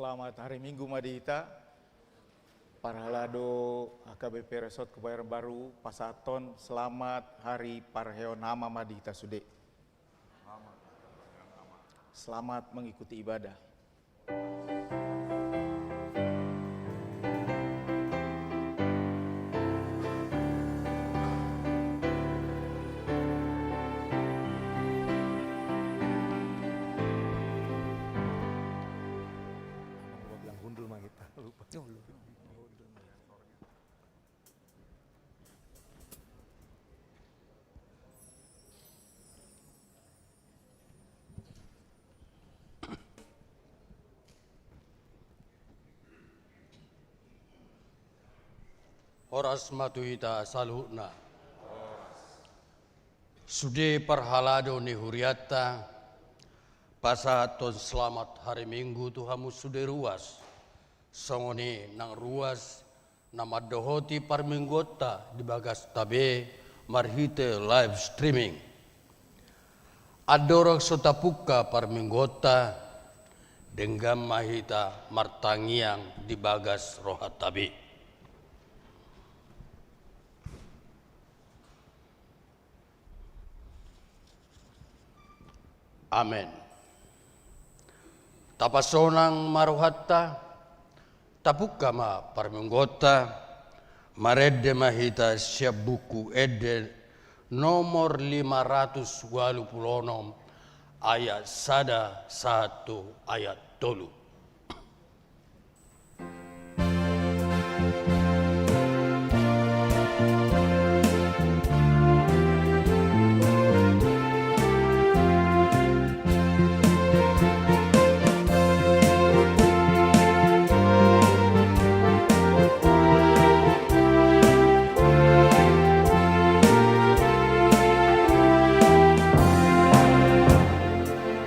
Selamat hari Minggu Madita. Parhalado HKBP Resort Kebayoran Baru Pasaton, selamat hari Parheonama Madita Sude. Selamat mengikuti ibadah. Horas matuita saluhna. Sude parhalado ni huriata. Pasaton selamat hari Minggu Tuhamu sude ruas. Songoni nang ruas nama dohoti parminggota di bagas tabe marhite live streaming. Adorok sotapuka parminggota denggam mahita martangiang di bagas rohat tabe. Amen. Tapasonang maruhatta, tapuka ma parmenggota, marede mahita siap buku ede nomor 586 ayat 1 ayat 3.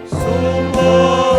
Sumber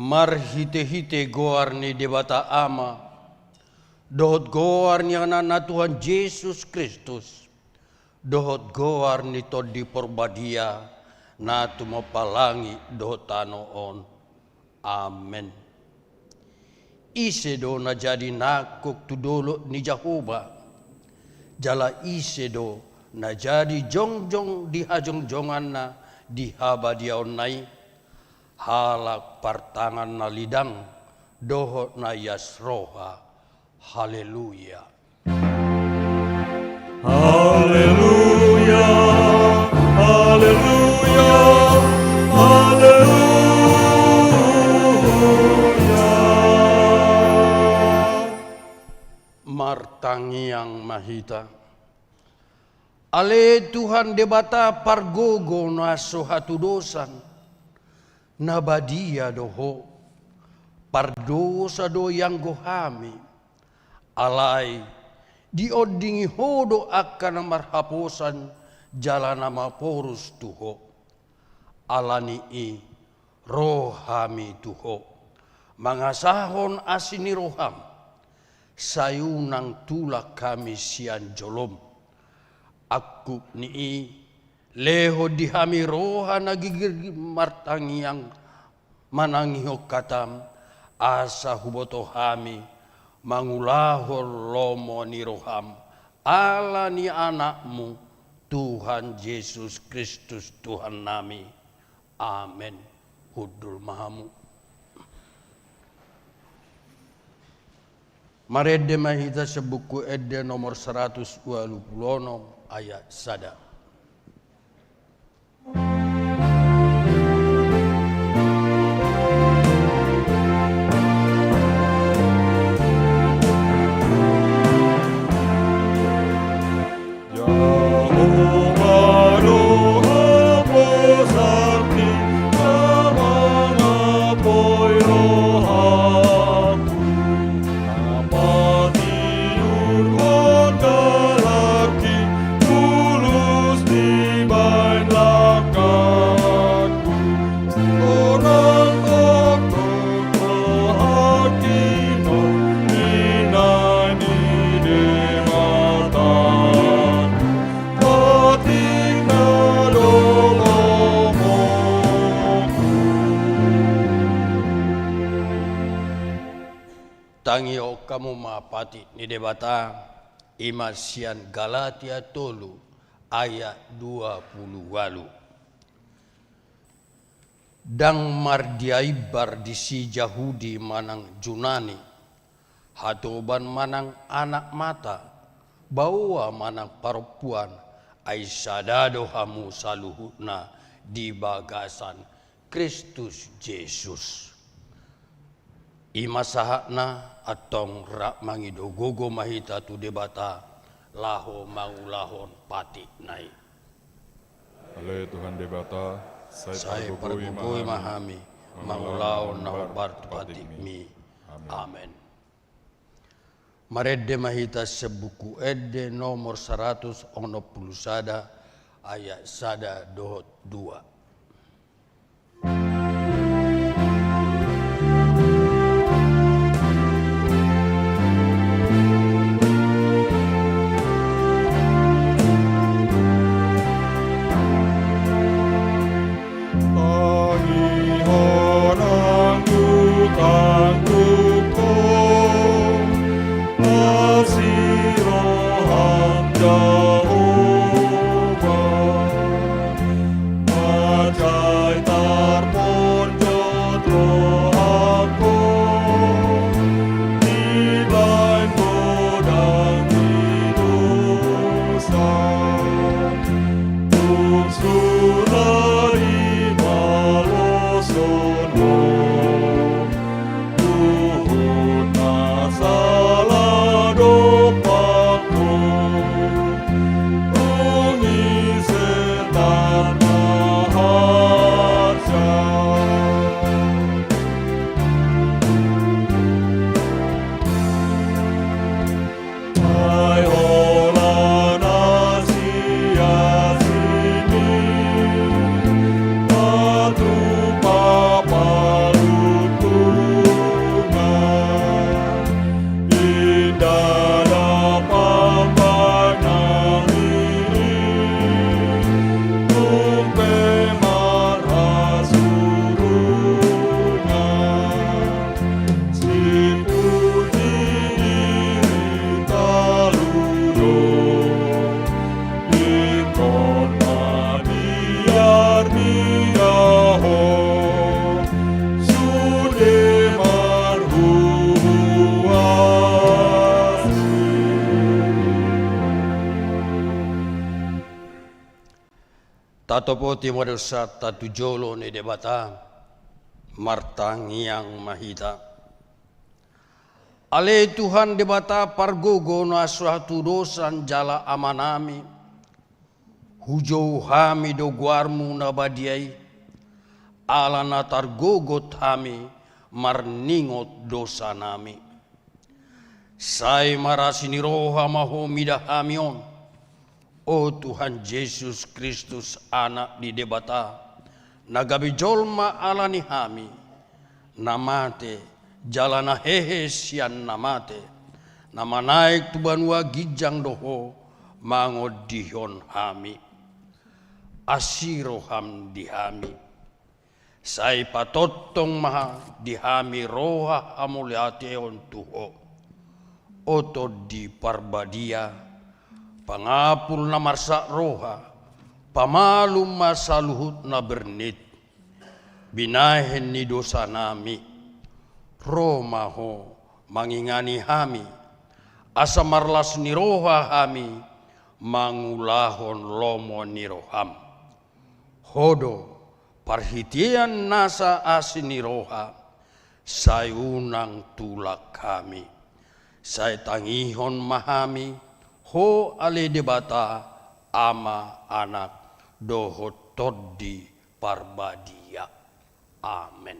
marhite-hite goar ni debata ama, dohot goar ni anak Tuhan Yesus Kristus, dohot goar ni todi porbadia, na tumapalangi dohot tanoon. Amen. Isedo na jadi nakuk tudolo ni Jehovah, jala isedo na jadi jongjong di hajongjongan na di habadiaon nai, halak partangan na lidang dohot na yasroha. Haleluya. Haleluya. Haleluya. Haleluya. Martangiang mahita. Ale Tuhan debata pargogo na sohatu dosan. Nabadia doho. Pardosa do yang gohami. Alai diodingi hodo akan marhaposan jalan nama porus tuho. Alani i rohami tuho. Mangasahon asini roham. Sayunang tulak kami sian jolom. Aku ni leho dihami roha nagigir martangiang manangiho katam asa huboto hami mangulahor lomo ni roham ala ni anakmu Tuhan Yesus Kristus Tuhan nami. Amen. Hudul mahamu. Marede mahita sebuku ede nomor 120 ayat sada. Tangio kamu mapati ni debata imasian Galatia tolu ayat 20. Dang mardiaibar di si Yahudi manang Junani, hatoban manang anak mata, bawa manang perempuan, aisadado hamu saluhutna di bagasan Kristus Yesus. Imasahakna atong rak mangidogogo mahita tu debata laho mangulahon pati nai. Ale Tuhan debata Saya pergugui mahami mangulahon na obar pati mi. Amen. Marede mahita sebuku ede nomor 100 ono puluh sada ayat sada dohot 2. Tatopo timodosa tatujolo ne debata martang yang mahita. Ale Tuhan debata pargogo na suatu dosan jala amanami. Hujau hami do guarmu na badiai. Ala na targogot hami marningot dosa nami. Sai marasini roha maho midahamion. O Tuhan Yesus Kristus anak di debata. Nagabi jolma ala ni hami. Namate jalana hehe sian namate. Nama naik tu banua gijang doho mangodihon hami. Asiroham dihami. Sai patotong maha dihami roha amuliateon tuho. Oto di parbadia. Pangapul na marsa roha. Pamalum masaluhut na bernit. Binahen ni dosa nami. Romaho mangingani hami. Asa marlas ni roha hami. Mangulahon lomo ni roham. Hodo parhitian nasa asini roha. Sayunang tulak kami. Say tangihon mahami. Ho ale debata ama anak doho toddi parbadia. Amen.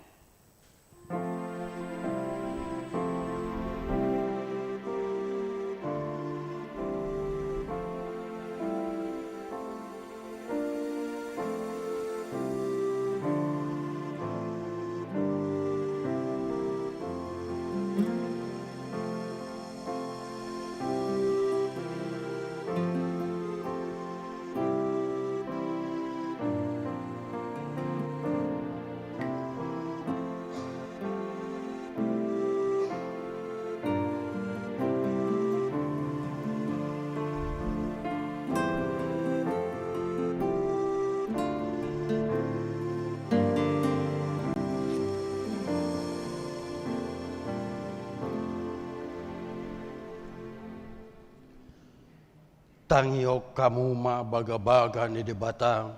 Tangiok kamu ma baga-baga ni debata,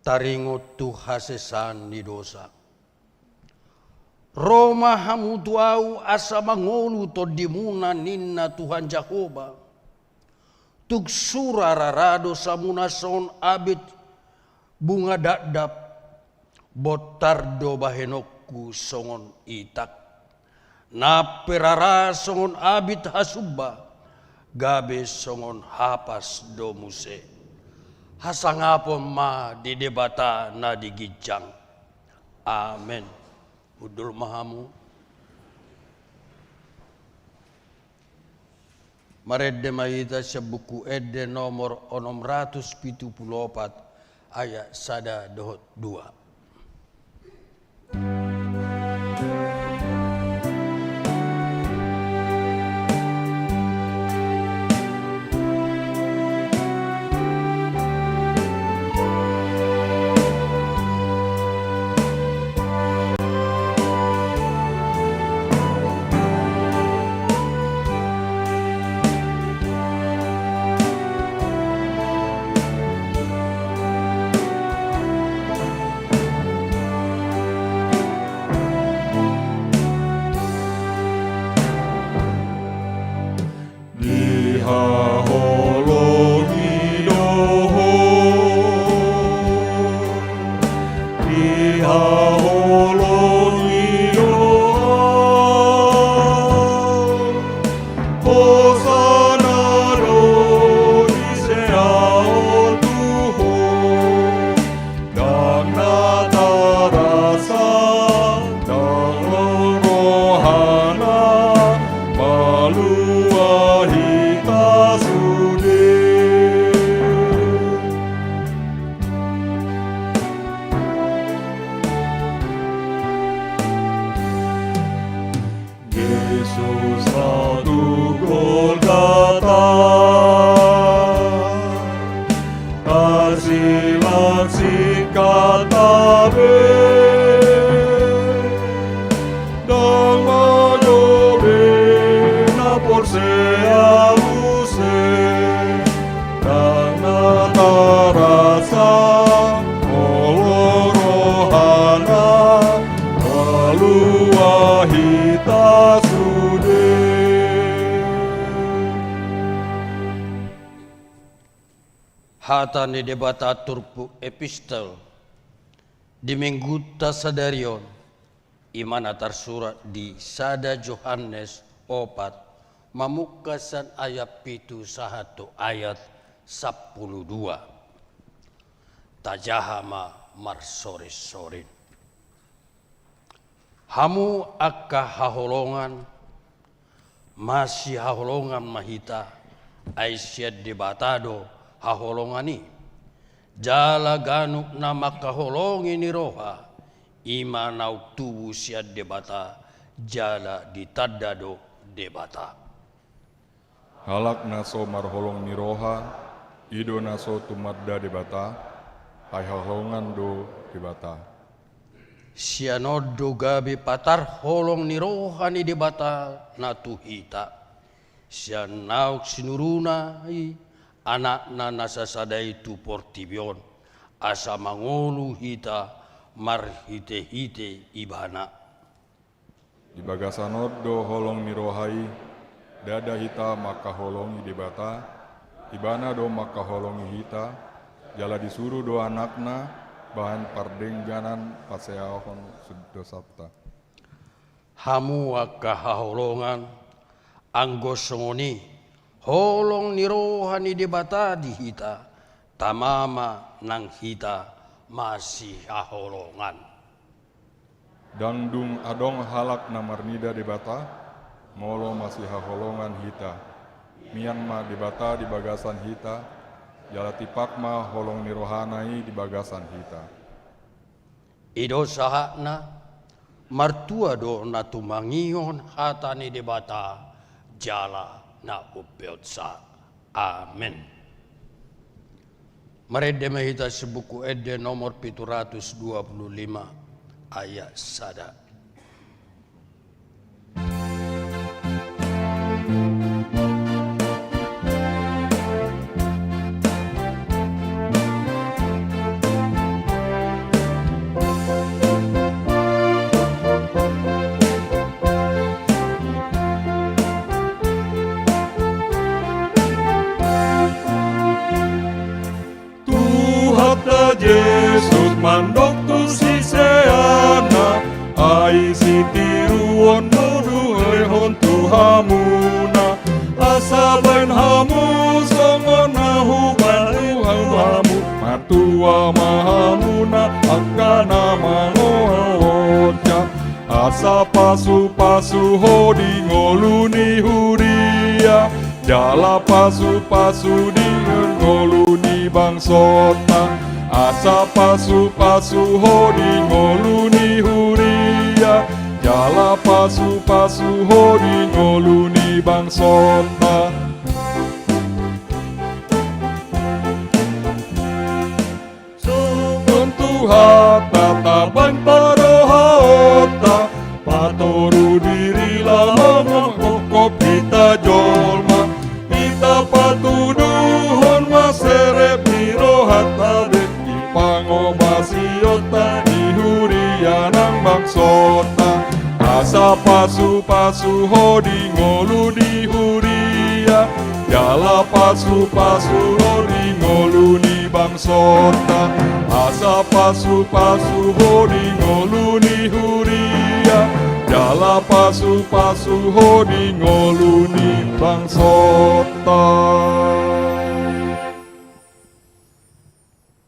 taringot tu hasesan ni dosa. Roma hamu tuau asa mangolu to dimuna ninna Tuhan Jakoba. Tuk sura rarado samuna son abit bunga dadap, botardo bahenokku songon itak. Naperara songon abit hasubba. Gabe songon hapas domuse. Hasangapon ma di debata na digijang. Amen. Udul mahamu. Maredde maita sa buku edde nomor 674 ayat 1-2. Rasa ulua hita sude. Hata ni debata turpu epistel di mingguta sadarion imana tersurat di Sada Johannes 4 mamukasan ayat 1 ayat 12 tajahama marsoris-sorin hamu akka haholongan masih haholongan mahita aisyad debatado haholongani jala ganuk nama kaholongi ni roha imanau tubu siad debata jala ditadado debata Halak naso marholong ni roha, ido naso tumadda debata, hai halongan do debata. sianodo gabi patar holong ni roha ni debata na tuhita sianauk sinuruna anak na nasasadai tu portibion asa mangolu hita marhite-hite ibana Di bagasanod do holong ni rohai, dada hita maka holongi debata, ibana do maka holongi hita, jala disuruh do anakna, bahan pardengganan paseahon suddo sabta. hamu akka haholongan anggo songoni holong ni roha ni debata di hita tamama nang hita masih haholongan Dangdung adong halak namarnida debata, molo masih haholongan hita. Mian ma debata di bagasan hita, jala tipak ma holong ni rohanai di bagasan hita. ido sahakna martua do na tumangion hata ni debata jala na upeotsa amen Marede mahita sebuku ede nomor 725 ayat sada. Tuhatta Yesus mandok tu siseana, ai sitiruon nudu lehon tuhamuna, asabain hamu songon nahuban hamu, matua mahamuna akana mangoja, asa pasu hodi ngoluni huria, jala pasu di ngoluni bangsota, asa pasu hodi ngoluni huria, jala pasu hodi ngoluni bangsota. Sungun tuhata tabang parohota, patoru diri lama kokop kita jolma, kita patuduhon maserep nirohata beki pangobasiota dihurianang bangsota, asa pasu hodi ngolu dihuria, jala pasu hodi ngolu ni bangsota, asa pasu hodi ngolu dihuria, jala pasu hodi ngolu ni bangsota.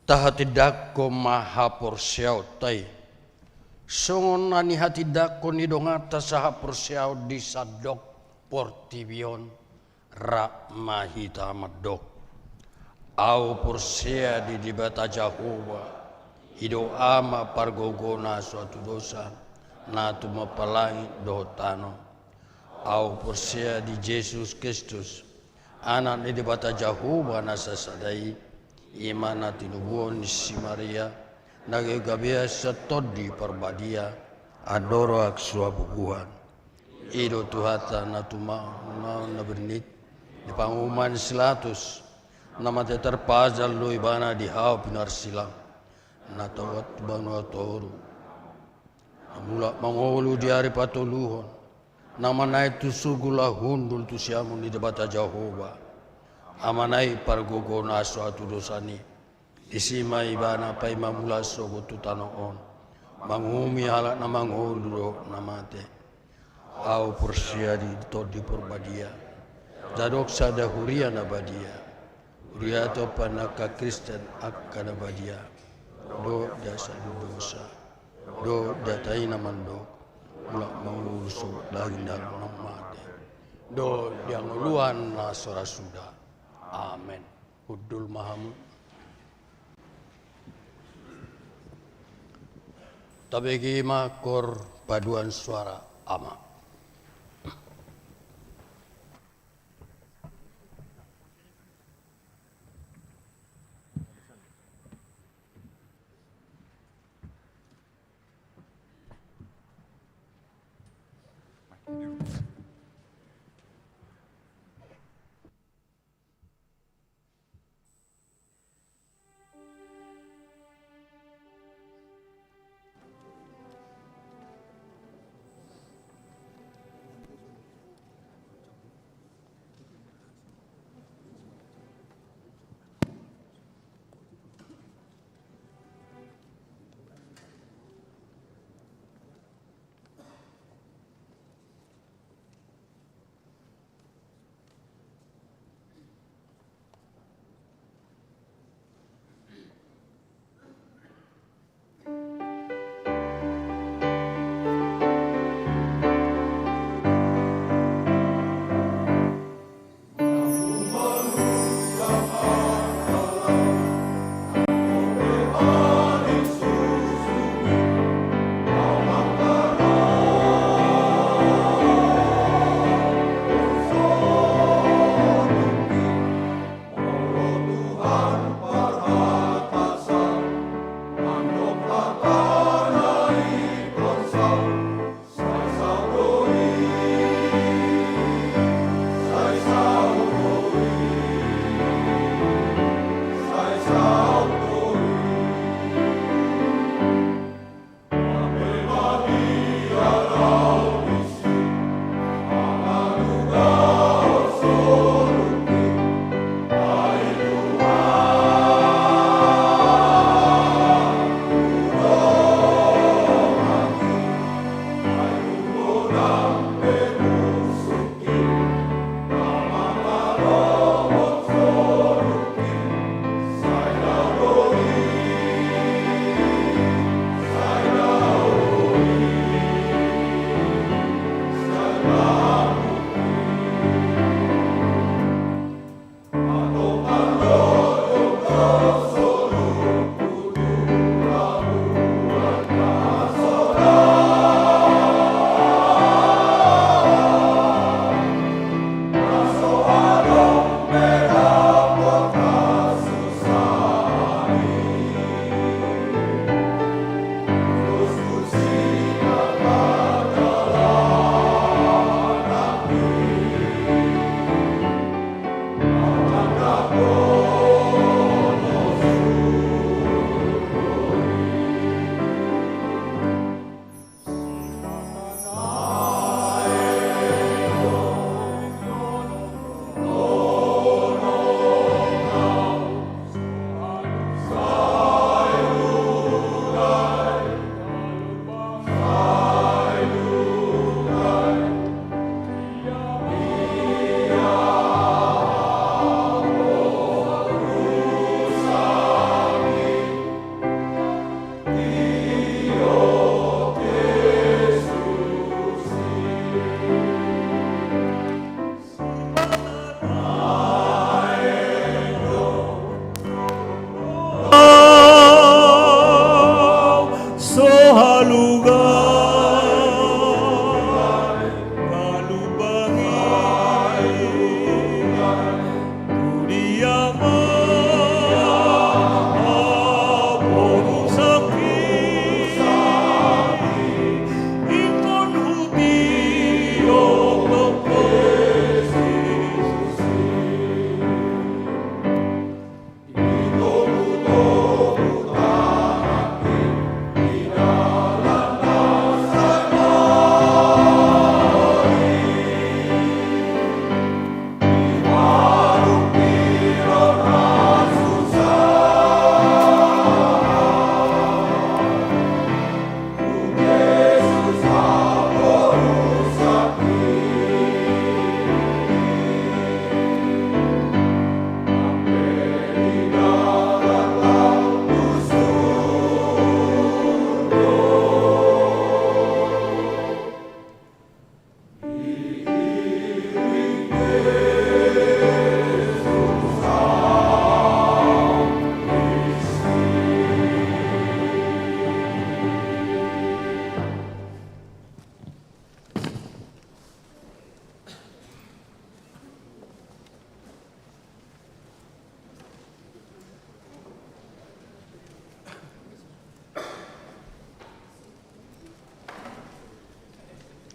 Tahatidakko maha porsiaw tay songon nani hatidakko ni dongata saha porsiaw di sadok portibion ra mahita madok au porsia di dibata Jahoba hido ama pargogona suatu dosa na tumapalangi dohotano au porsia di Yesus Kristus anak di dibata Jahoba nasasadai imana tinubuon si Maria nagagabia sa todi parbadia adoro ak suabubuhan ido tuhata na tumao na bernit di panguman silatus na mateterpazal lo ibana di hao pinarsilang na tawat banu atoru Mula mangolu di hari patuluhon. Namanai tu sugula hundul tu siamu ni debata Jehovah. Amanai pargogo naso atu dosani. Isima ibana pai mamula sogo tu tanoon. Mangumi halak na mangolu namate. Au persia di todi perbadia. Zadok sada huria na badia. Huria to panaka Kristen akka na badia. Do jasa dosa. Do datai na mandok. Mula manguluso lagi dalam namate. Do yang luan na sorasuda. Amen. Udul mahamu. Tabegi makor paduan suara ama.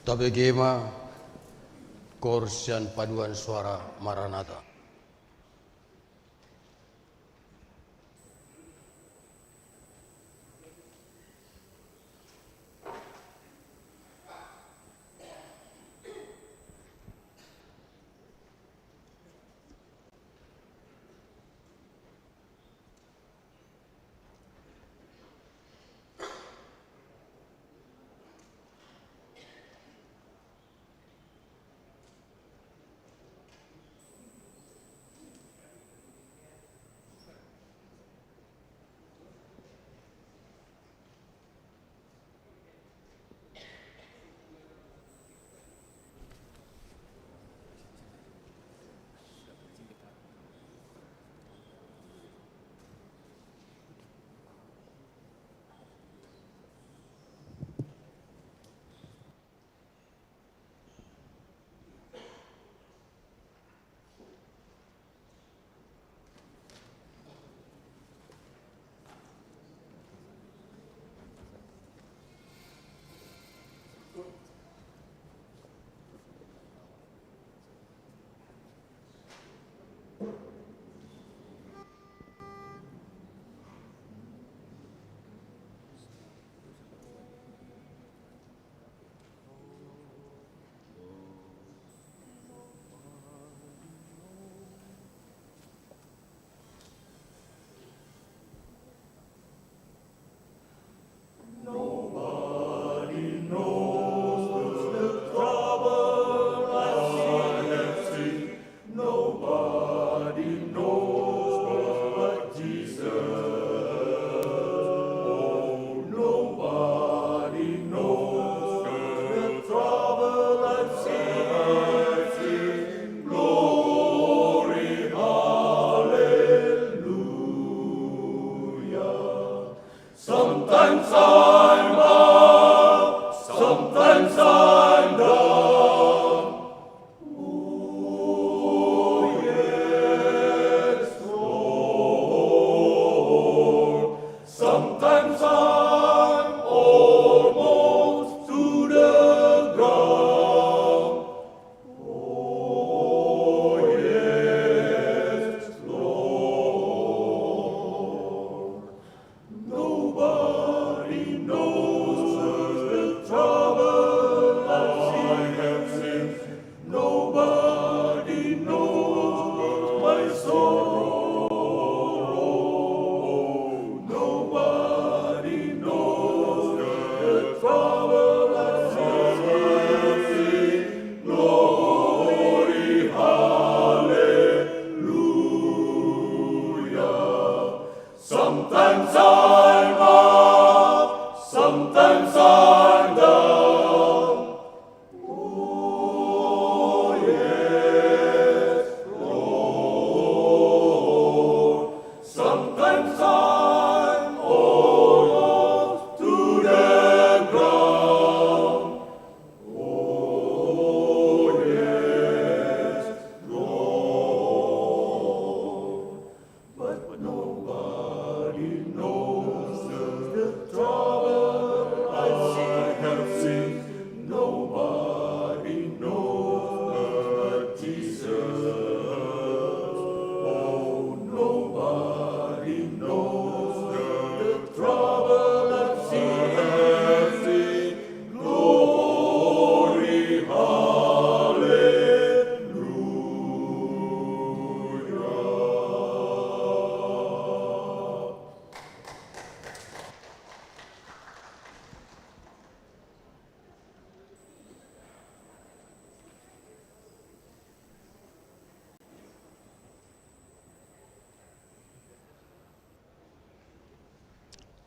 Tabegema Korsian Paduan Suara Maranatha.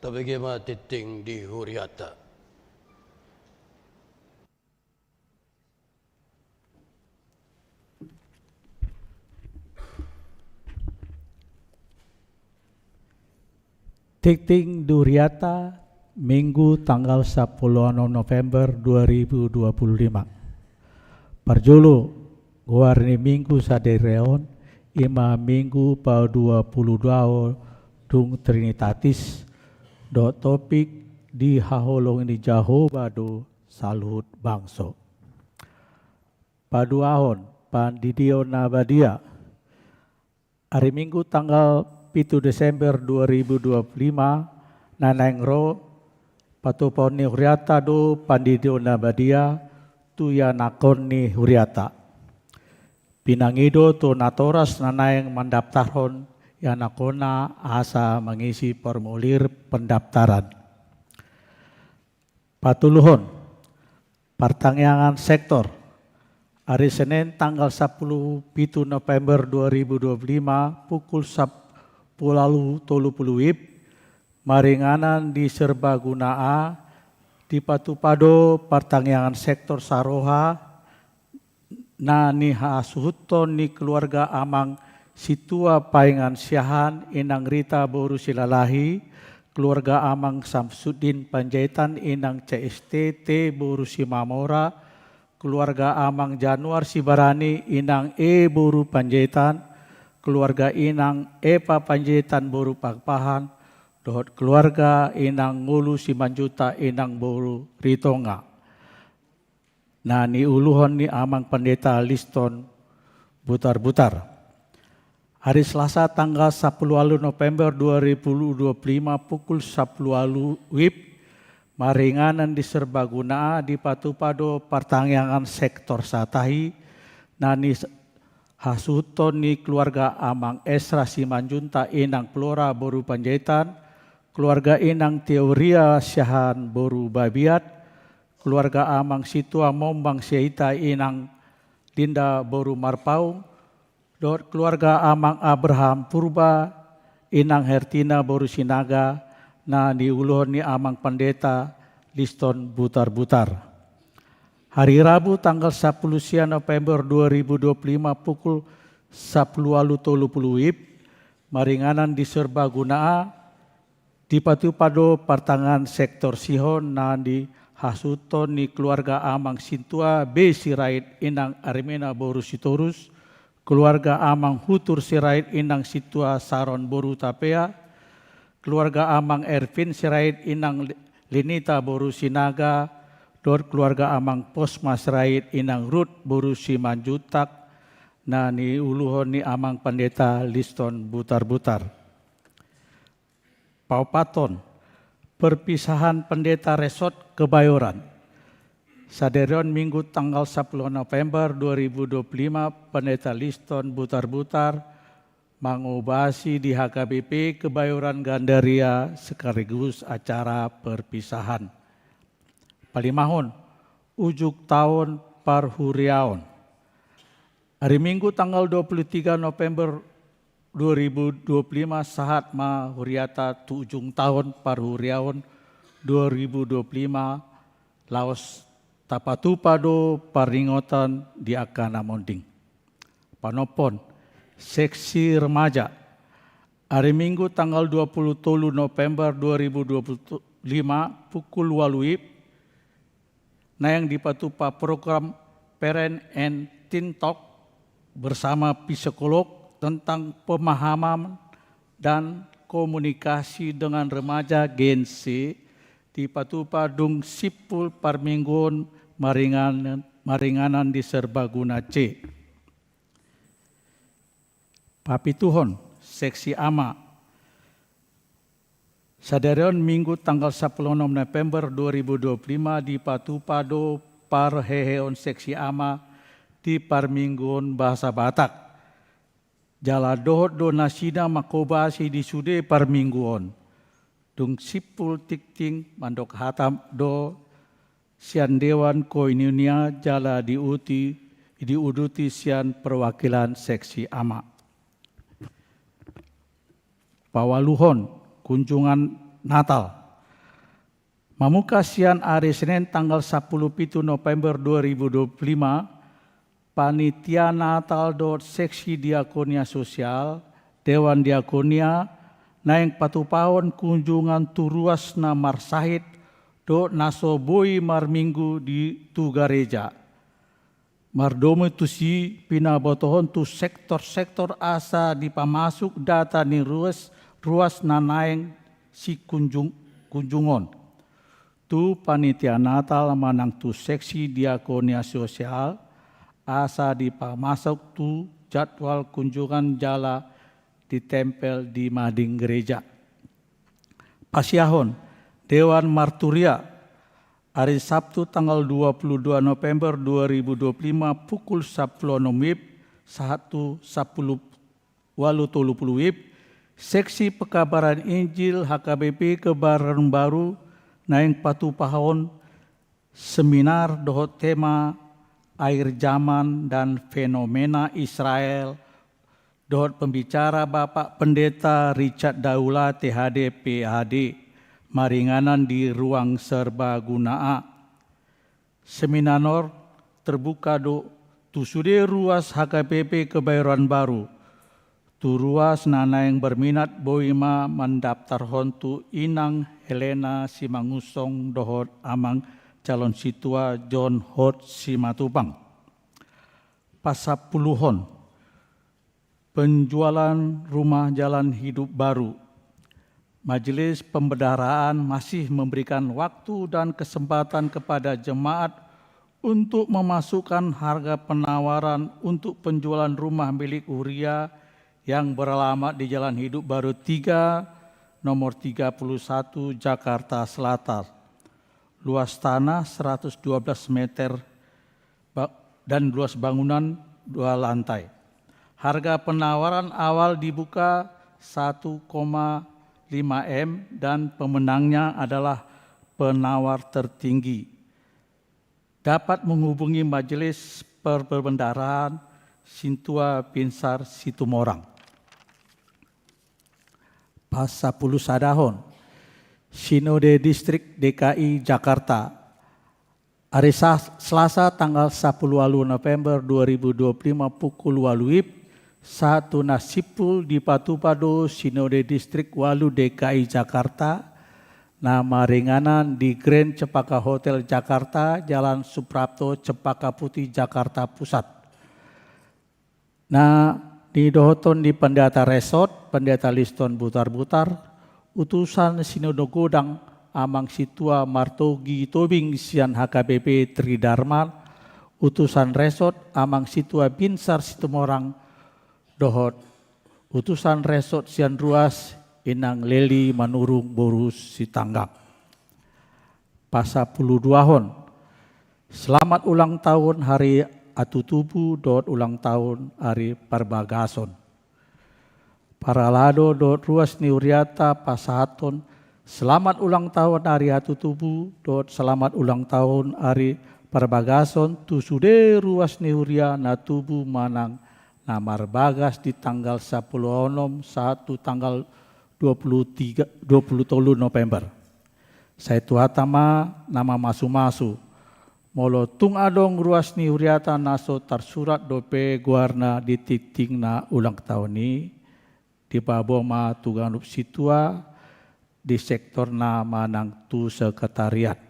Tabegema titing di Huriata. Titing Duriata, Minggu tanggal 10 November 2025. Parjolo, guarni Minggu sadereon, ima Minggu pa 22 dung Trinitatis, do topik di haholong di Jahoba do salut bangso. paduahon Pandidio Nabadia. Hari Minggu tanggal 7 Desember 2025 nanengro patuponi huriata do Pandidio Nabadia tuya nakoni huriata. Pinangido to natoras nanayang mendaftarhon ya nakona asa mengisi formulir pendaftaran. Patuluhon pertanyaan sektor hari Senin tanggal 10 November 2025 pukul 10.30 WIB maringanan di Serbaguna di Patupado pertanyaan sektor Saroha na ni hasuhuton ni keluarga amang situa paingan siahan inang Rita Boru Silalahi, keluarga amang Samsudin Panjaitan inang CSTT Boru Simamora, keluarga amang Januar Sibarani inang E Boru Panjaitan, keluarga inang Epa Panjaitan Boru Pagpahan, dohot keluarga inang Ngulu Simanjuta inang Boru Ritonga. Nah ni uluhon ni amang pendeta Liston Butar-Butar. Hari Selasa tanggal 10 November 2025 pukul 10 WIB maringanan di Serbaguna di Patupado pertanyaan sektor Satahi nani hasuton ni keluarga amang Esra Simanjunta inang Flora Boru Panjaitan, keluarga inang Teoria Syahan Boru Babiat, keluarga amang Situa Mombang Seita inang Linda Boru Marpaung, keluarga amang Abraham Purba inang Hertina Boru Sinaga na diuluhon ni amang pendeta Liston Butar-Butar. Hari Rabu tanggal 10 November 2025 pukul 10.30 WIB maringanan di Serbaguna di Patupado pertangan sektor Sihon na di hasuton ni keluarga amang Sintua B Sirait inang Armena Boru Sitorus, keluarga amang Hutur Sirait inang Situa Saron Boru Tapea, keluarga amang Ervin Sirait inang Linita Boru Sinaga, keluarga amang Posma Sirait inang Ruth Boru Simanjutak, na ni uluhon ni amang pendeta Liston Butar-Butar. Paupaton, perpisahan pendeta Resort Kebayoran. Saderion Minggu tanggal 10 November 2025 pendeta Liston Butar-Butar mengubasi di HKBP Kebayoran Gandaria sekaligus acara perpisahan. Palimahon, ujuk tahun parhuriaon. Hari Minggu tanggal 23 November 2025 sahat ma huriata tu ujung tahun parhuriaon 2025 Laos Tapatupado paringotan di Akana Monding. Panopon, seksi remaja. Hari Minggu tanggal 23 November 2025 pukul 8 WIB na yang dipatupa program Parent and Teen Talk bersama psikolog tentang pemahaman dan komunikasi dengan remaja Gen C di Patupadung Sipul Parminggon maringanan di Serbaguna C. Papituhon, seksi ama. Saderion Minggu tanggal 10 November 2025 di Patupado Parheheon seksi ama di Parminggon Bahasa Batak. Jala dohot do nasida makobasi di sude Parminggon. Dung sipul tikting mandok hatam do sian dewan koinunia jala diuduti sian perwakilan seksi ama. Pawaluhon, kunjungan Natal. Mamuka sian hari Senin tanggal 10 November 2025, Panitia Natal seksi diakonia sosial, Dewan Diakonia, naing patupawon kunjungan turuas na marsahit do nasoboi marminggu di tu gareja. Mardomo tu si pinabotohon tu sektor-sektor asa dipamasuk data ni ruas na naing si kunjungon. Tu panitia Natal manang tu seksi diakonia sosial asa dipamasuk tu jadwal kunjungan jala ditempel di mading gereja. Pasiahon, Dewan Marturia, hari Sabtu tanggal 22 November 2025 pukul 10 WIB, 1:10 WIB, Seksi Pekabaran Injil HKBP Kebaran Baru, Naeng Patu Pahon, seminar dohot tema air zaman dan fenomena Israel, dohot pembicara Bapak Pendeta Richard Daula THD PhD, maringanan di ruang serbaguna. Seminar terbuka tu sude ruas HKBP Kebayoran Baru. Tu ruas nana yang berminat boima mendaftar hontu Inang Helena Simangusong dohot amang calon situa John Hot Simatupang. Pasapuluhon, penjualan rumah jalan hidup baru. Majelis Pembendaharaan masih memberikan waktu dan kesempatan kepada jemaat untuk memasukkan harga penawaran untuk penjualan rumah milik Uria yang beralamat di Jalan Hidup Baru 3, nomor 31, Jakarta Selatan. Luas tanah 112 meter dan luas bangunan 2 lantai. Harga penawaran awal dibuka 1,5 M dan pemenangnya adalah penawar tertinggi. Dapat menghubungi Majelis Perbendaharaan Sintua Binsar Situmorang. Pasapuluh Sadahon, Sinode Distrik DKI Jakarta, hari Selasa tanggal 10 November 2025 pukul 8 WIB, 1 Nasipul di Patupado Sinode Distrik Walu DKI Jakarta, nama ringanan di Grand Cepaka Hotel Jakarta, Jalan Suprapto, Cepaka Putih, Jakarta Pusat. Nah, di dohoton di Pendeta Resort, Pendeta Liston Butar-Butar, utusan Sinode Godang, Amang Situa Martogi Tobing Sian HKBP Tridharma, utusan Resort, Amang Situa Binsar Situmorang, dohot, utusan Resort Sian Ruas, Inang Leli Manurung Borus Sitanggang. Pasapuluduahon, selamat ulang tahun hari Atutubu dot ulang tahun hari Parbagason. Paralado dot ruas Niuriata Pasahaton, selamat ulang tahun hari Atutubu dot selamat ulang tahun hari Parbagason tu sude ruas Niuria Natubu Manang namar bagas di tanggal 10 onom 1 tanggal 23 November. Saya tuatama nama masu-masu. Molo tung adong ruas ni huriata naso tersurat dope guarna di titing na ulang tahun ni di baboma tuganup situa di sektor na manang tu sekretariat.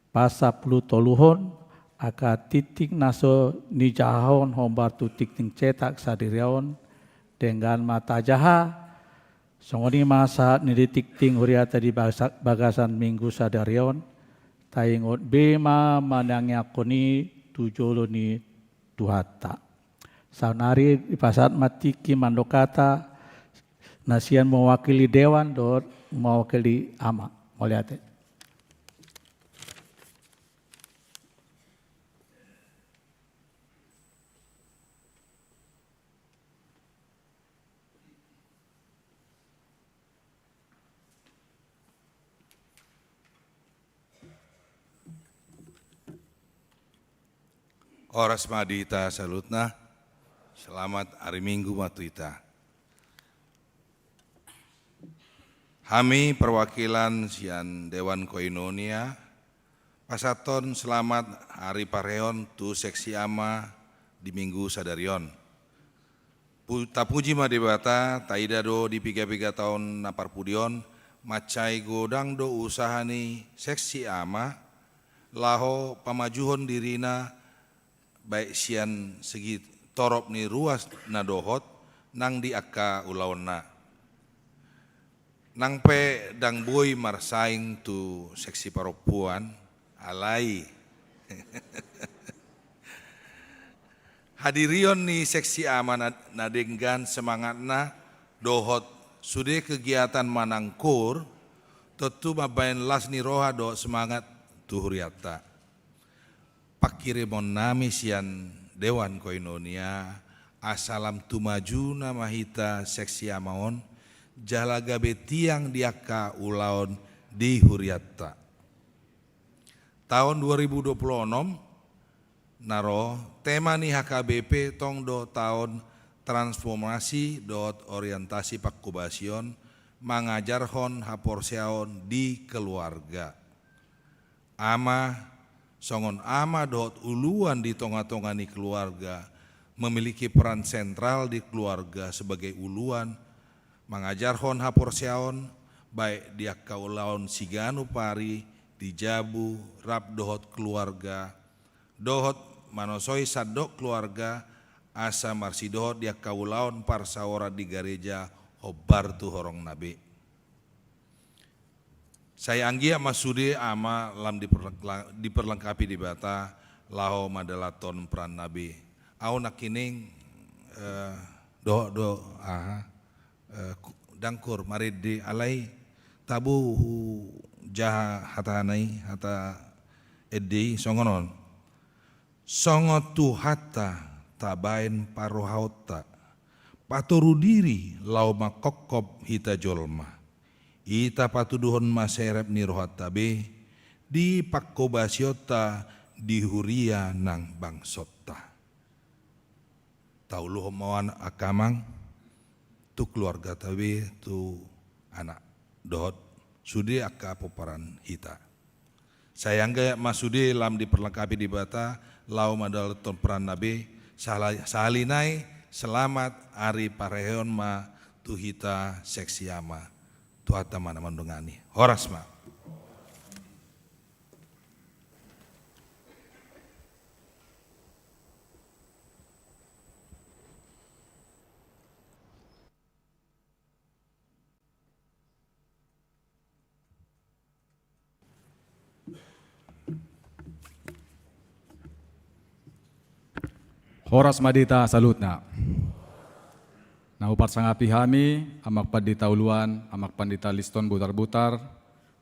Pasapuluh toluhon aka titing naso ni jahon hombar tu titing cetak sadirion dengan mata jaha songoni masa ni di titing huriata di bagasan minggu sadarion taingot bema manangnya koni tujolo ni tuhata. Saunari di pasat matiki mandokata nasian mewakili dewan dor mewakili ama. Moliate. Oras madita salutna, selamat hari Minggu matuita. Kami perwakilan sian Dewan Koinonia, pasaton selamat hari Pareon tu seksi ama di Minggu sadarion. Tapuji madebata taidado di 3 tahun naparpudion, macai godang do usahani seksi ama, laho pamajuhon dirina baik sian segi torop ni ruas na dohot nang di akka ulawana. Nang pe dang boy marsaing tu seksi perempuan alai. Hadirion ni seksi amanat nadenggan semangatna dohot sude kegiatan manangkur tentu mabain las ni roha do semangat tuhuriata. Pakirimon nami sian Dewan Koinonia asalam tumaju nama hita seksi amaon jalaga betiang diaka ulaon di huriata. Tahun 2026 naro tema ni HKBP tong do tahun transformasi dot orientasi pakubasion mangajar hon haporseaon di keluarga. Ama songon ama dot uluan di tonga-tonga ni keluarga memiliki peran sentral di keluarga sebagai uluan mangajar hon haporseaon baik dia kaulaon siganu pari di jabu rap dohot keluarga dohot manosoi sadok keluarga asa marsi dohot dia kaulaon parsawara di gereja hobar tu horong nabi. Saya anggia masude ama lam diperlengkapi di bata lao madalaton peran nabi. Au nakining dangkur mari di alai tabu jaha hatanai hata edi songonon. Songo tu hata tabain paruhauta patoru diri lau makokop hita jolma. Ita patuduhon maserep ni rohat tabe di pakobasiota di huria nang bangsota. Tauluh mawan akamang tu keluarga tabe tu anak dohot sude akka poparan hita. Sayang gaya masude lam diperlengkapi di bata lau madal ton peran nabe salinai selamat ari pareheon ma tu hita seksi ama. Tuata mana mandungani. Horas ma. Horas madita salutna. Naupat sangapi hami, amak pandita uluan, amak pandita liston butar-butar,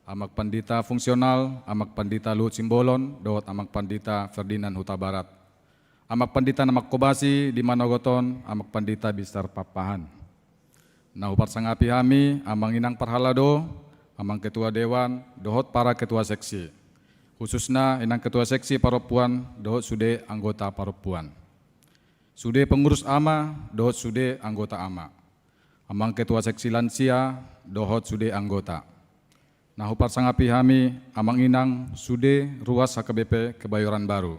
amak pandita fungsional, amak pandita Luhut Simbolon, dohot amak pandita Ferdinand Huta Barat, amak pandita Namak Kobasi di Manogoton, amak pandita Bistar Papahan. Naupat sangapi hami, amang inang parhalado, amang ketua dewan, dohot para ketua seksi. Khususnya inang ketua seksi paropuan, dohot sude anggota paropuan. Sude pengurus ama, dohot sude anggota ama. Amang ketua seksi lansia, dohot sude anggota. Nahupat sangapi hami, amang inang sude ruas HKBP Kebayoran Baru.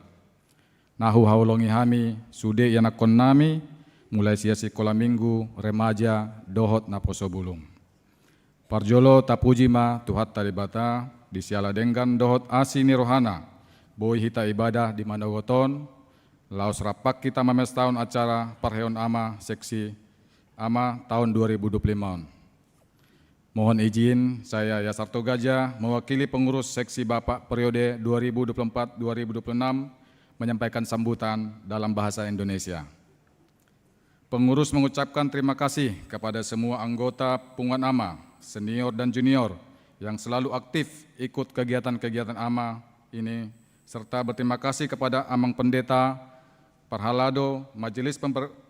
Nahu haulongi hami, sude yanakon nami, mulai sia sekolah minggu, remaja, dohot naposo bulung. Parjolo tapujima tuhat talibata, disiala denggan dohot asi nirohana, boy hita ibadah di Manogoton, laos rapak kita mames tahun acara Parheon Ama Seksi Ama tahun 2025. Mohon izin saya Yasarto Gajah mewakili pengurus Seksi Bapak periode 2024-2026 menyampaikan sambutan dalam bahasa Indonesia. Pengurus mengucapkan terima kasih kepada semua anggota Punguan Ama, senior dan junior yang selalu aktif ikut kegiatan-kegiatan Ama ini, serta berterima kasih kepada Amang Pendeta, Parhalado, Majelis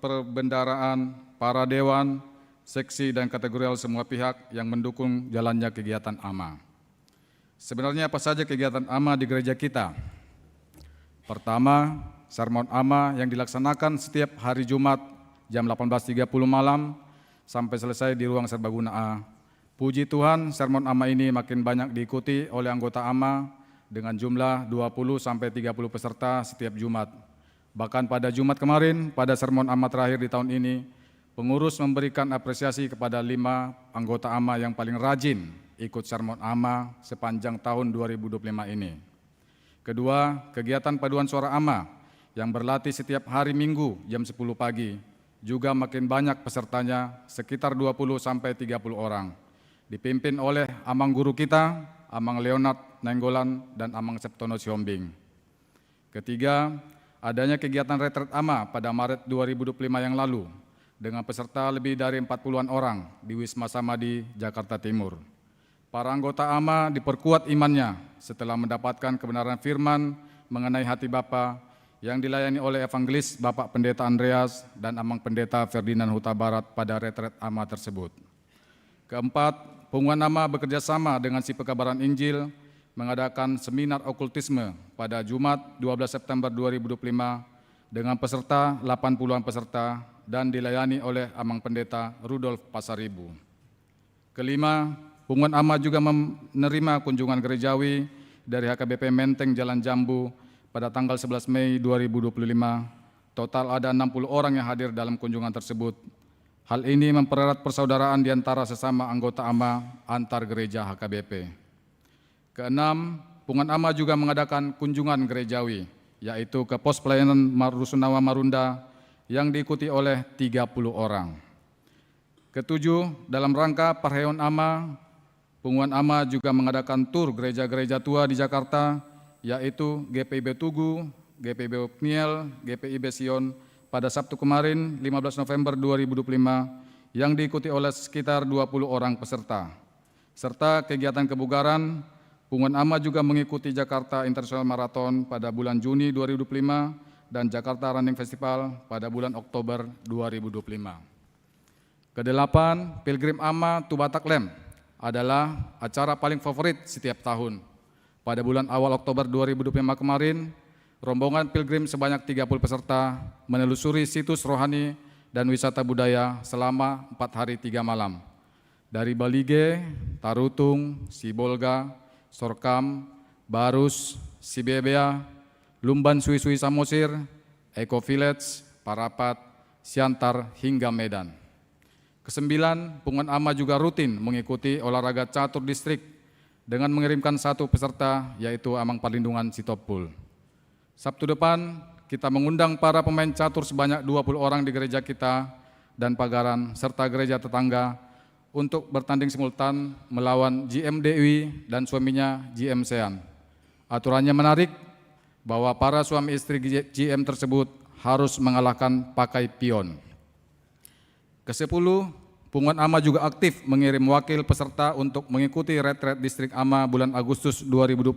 Perbendaraan, para dewan, seksi dan kategorial semua pihak yang mendukung jalannya kegiatan AMA. Sebenarnya apa saja kegiatan AMA di gereja kita? Pertama, sermon AMA yang dilaksanakan setiap hari Jumat jam 18.30 malam sampai selesai di ruang serbaguna A. Puji Tuhan, sermon AMA ini makin banyak diikuti oleh anggota AMA dengan jumlah 20-30 peserta setiap Jumat. Bahkan pada Jumat kemarin, pada sermon AMA terakhir di tahun ini, pengurus memberikan apresiasi kepada 5 anggota AMA yang paling rajin ikut sermon AMA sepanjang tahun 2025 ini. Kedua, kegiatan paduan suara AMA yang berlatih setiap hari Minggu jam 10 pagi, juga makin banyak pesertanya, sekitar 20-30 orang. Dipimpin oleh Amang Guru kita, Amang Leonard Nenggolan dan Amang Septono Siombing. Ketiga, adanya kegiatan retret AMA pada Maret 2025 yang lalu dengan peserta lebih dari 40-an orang di Wisma Samadi, Jakarta Timur. Para anggota AMA diperkuat imannya setelah mendapatkan kebenaran firman mengenai hati Bapa yang dilayani oleh Evangelis Bapak Pendeta Andreas dan Amang Pendeta Ferdinand Huta Barat pada retret AMA tersebut. Keempat, Pengumuman AMA bekerja sama dengan Si Pekabaran Injil mengadakan seminar okultisme pada Jumat 12 September 2025 dengan peserta 80-an peserta dan dilayani oleh Amang Pendeta Rudolf Pasaribu. Kelima, Pengumuman AMA juga menerima kunjungan gerejawi dari HKBP Menteng Jalan Jambu pada tanggal 11 Mei 2025. Total ada 60 orang yang hadir dalam kunjungan tersebut. Hal ini mempererat persaudaraan di antara sesama anggota AMA antar gereja HKBP. Keenam, Pengumuman AMA juga mengadakan kunjungan gerejawi, yaitu ke pos pelayanan Rusunawa Marunda yang diikuti oleh 30 orang. Ketujuh, dalam rangka Parheon AMA, Pengumuman AMA juga mengadakan tur gereja-gereja tua di Jakarta, yaitu GPIB Tugu, GPIB Pniel, GPIB Sion pada Sabtu kemarin 15 November 2025 yang diikuti oleh sekitar 20 orang peserta. Serta kegiatan kebugaran, Pengumuman AMA juga mengikuti Jakarta International Marathon pada bulan Juni 2025 dan Jakarta Running Festival pada bulan Oktober 2025. Kedelapan, Pilgrim AMA to Batak Lem adalah acara paling favorit setiap tahun. Pada bulan awal Oktober 2025 kemarin, rombongan pilgrim sebanyak 30 peserta menelusuri situs rohani dan wisata budaya selama 4 hari 3 malam. Dari Balige, Tarutung, Sibolga, Sorkam, Barus, Sibebea, Lumban Sui-Sui Samosir, Eko Village, Parapat, Siantar, hingga Medan. Kesembilan, Pengumuman AMA juga rutin mengikuti olahraga catur distrik dengan mengirimkan 1 peserta, yaitu Amang Perlindungan Sitopul. Sabtu depan, kita mengundang para pemain catur sebanyak 20 orang di gereja kita dan Pagaran, serta gereja tetangga untuk bertanding simultan melawan GM Dewi dan suaminya GM Sean. Aturannya menarik bahwa para suami istri GM tersebut harus mengalahkan pakai pion. Ke-10, Pengumuman AMA juga aktif mengirim wakil peserta untuk mengikuti retret distrik AMA bulan Agustus 2025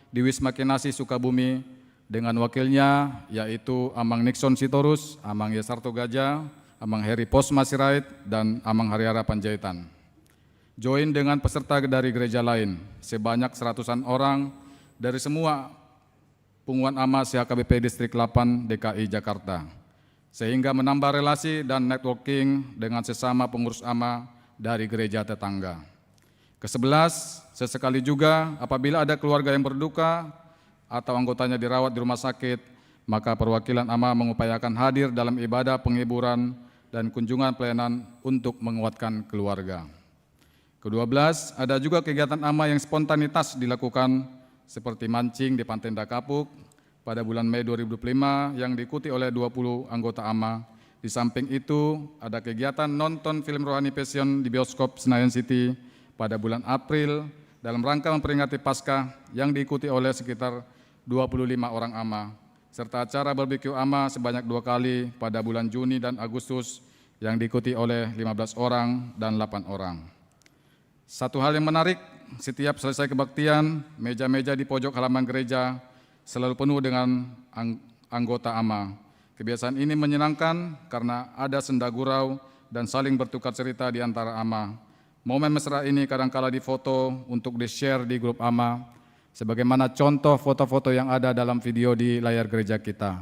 di Wisma Kinasi Sukabumi dengan wakilnya yaitu Amang Nixon Sitorus, Amang Yesarto Gajah, Amang Heri Posma Sirait, dan Amang Hariara Panjaitan. Join dengan peserta dari gereja lain, sebanyak 100-an orang dari semua Pengumuman AMA HKBP Distrik 8 DKI Jakarta, sehingga menambah relasi dan networking dengan sesama pengurus AMA dari gereja tetangga. Ke-11, sesekali juga apabila ada keluarga yang berduka atau anggotanya dirawat di rumah sakit, maka perwakilan AMA mengupayakan hadir dalam ibadah penghiburan dan kunjungan pelayanan untuk menguatkan keluarga. Ke-12, ada juga kegiatan AMA yang spontanitas dilakukan seperti mancing di Pantai Kapuk pada bulan Mei 2025 yang diikuti oleh 20 anggota AMA. Di samping itu, ada kegiatan nonton film rohani Passion di bioskop Senayan City pada bulan April dalam rangka memperingati Paskah yang diikuti oleh sekitar 25 orang AMA. Serta acara barbecue AMA sebanyak 2 kali pada bulan Juni dan Agustus yang diikuti oleh 15 orang dan 8 orang. Satu hal yang menarik, setiap selesai kebaktian, meja-meja di pojok halaman gereja selalu penuh dengan anggota AMA. Kebiasaan ini menyenangkan karena ada senda gurau dan saling bertukar cerita di antara AMA. Momen mesra ini kadangkala difoto untuk di-share di grup AMA, sebagaimana contoh foto-foto yang ada dalam video di layar gereja kita.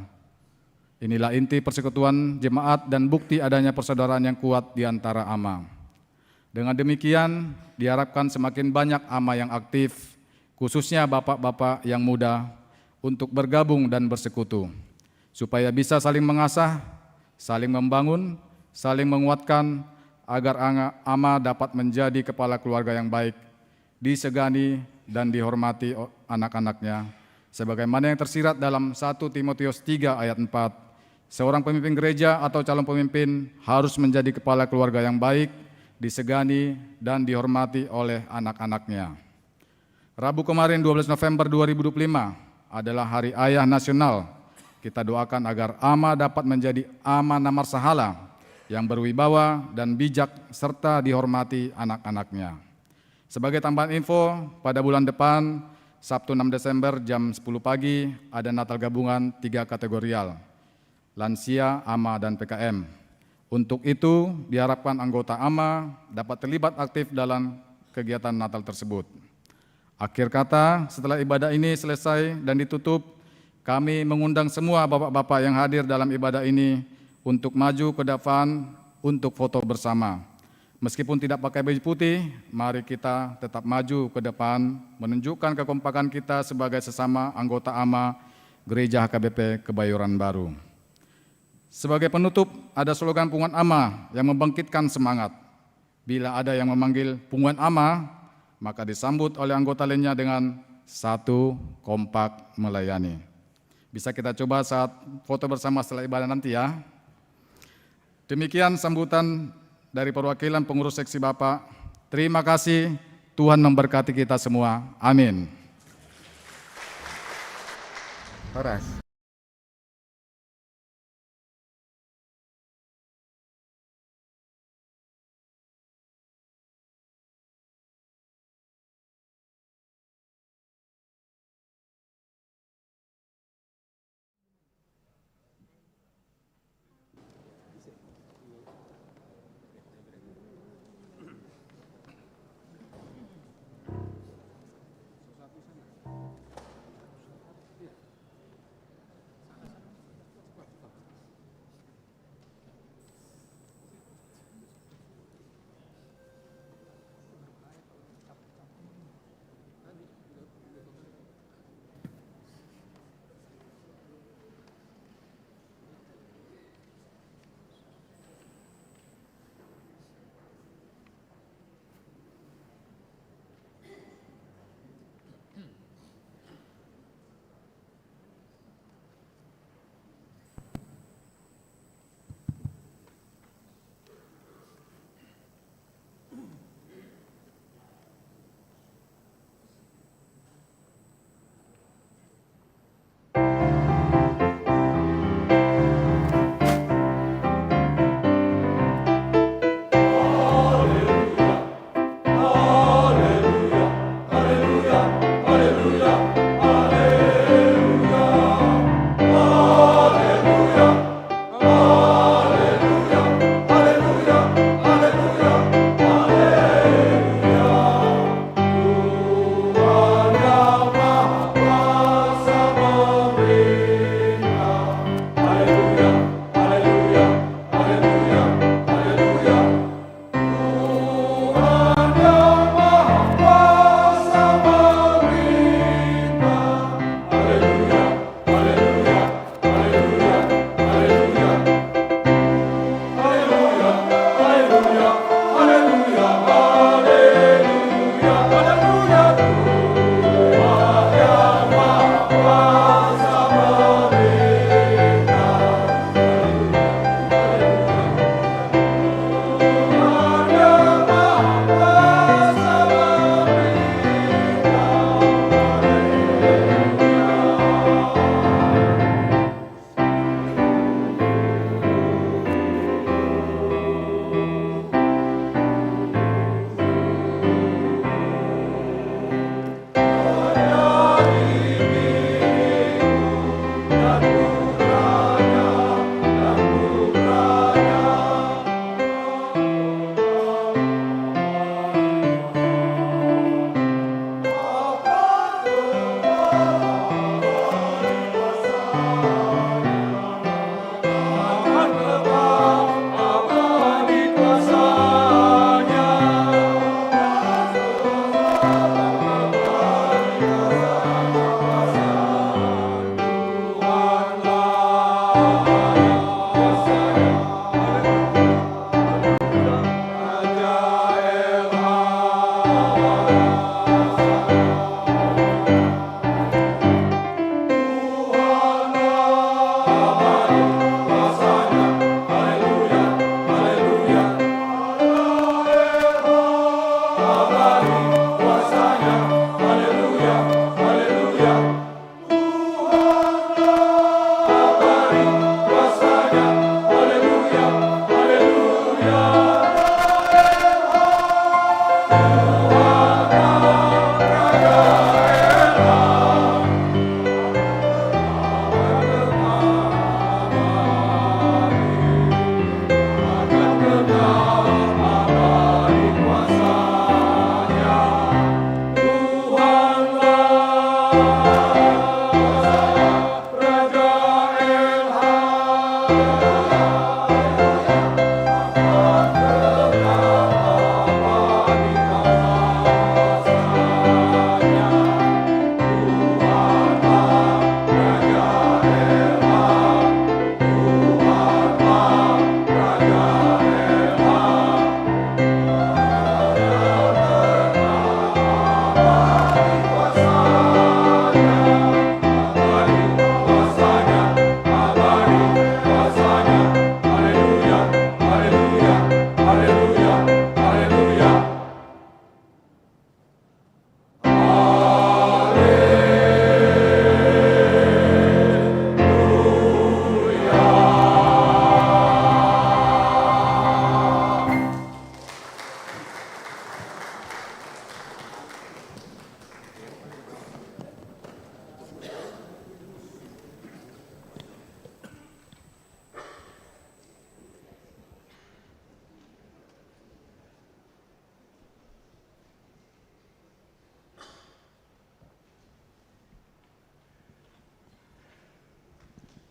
Inilah inti persekutuan jemaat dan bukti adanya persaudaraan yang kuat di antara AMA. Dengan demikian, diharapkan semakin banyak AMA yang aktif, khususnya bapak-bapak yang muda, untuk bergabung dan bersekutu, supaya bisa saling mengasah, saling membangun, saling menguatkan, agar AMA dapat menjadi kepala keluarga yang baik, disegani dan dihormati anak-anaknya, sebagaimana yang tersirat dalam 1 Timotius 3 ayat 4. Seorang pemimpin gereja atau calon pemimpin harus menjadi kepala keluarga yang baik, disegani dan dihormati oleh anak-anaknya. Rabu kemarin 12 November 2025 adalah Hari Ayah Nasional Kita doakan agar AMA dapat menjadi AMA Namar Sahala yang berwibawa dan bijak serta dihormati anak-anaknya. Sebagai tambahan info, pada bulan depan, Sabtu 6 Desember jam 10 pagi, ada Natal gabungan 3 kategorial, lansia, AMA, dan PKM. Untuk itu, diharapkan anggota AMA dapat terlibat aktif dalam kegiatan Natal tersebut. Akhir kata, setelah ibadah ini selesai dan ditutup, kami mengundang semua bapak-bapak yang hadir dalam ibadah ini untuk maju ke depan untuk foto bersama. Meskipun tidak pakai baju putih, mari kita tetap maju ke depan, menunjukkan kekompakan kita sebagai sesama anggota AMA Gereja HKBP Kebayoran Baru. Sebagai penutup, ada slogan Punguan AMA yang membangkitkan semangat. Bila ada yang memanggil Punguan AMA, maka disambut oleh anggota lainnya dengan satu, kompak, melayani. Bisa kita coba saat foto bersama setelah ibadah nanti ya. Demikian sambutan dari perwakilan pengurus seksi Bapak. Terima kasih, Tuhan memberkati kita semua. Amin. Horas.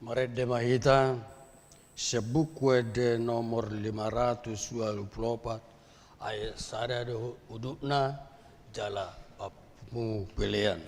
Marede Mahita, sebuku de nomor 524, ayat sada do udukna jala pamu pilihan.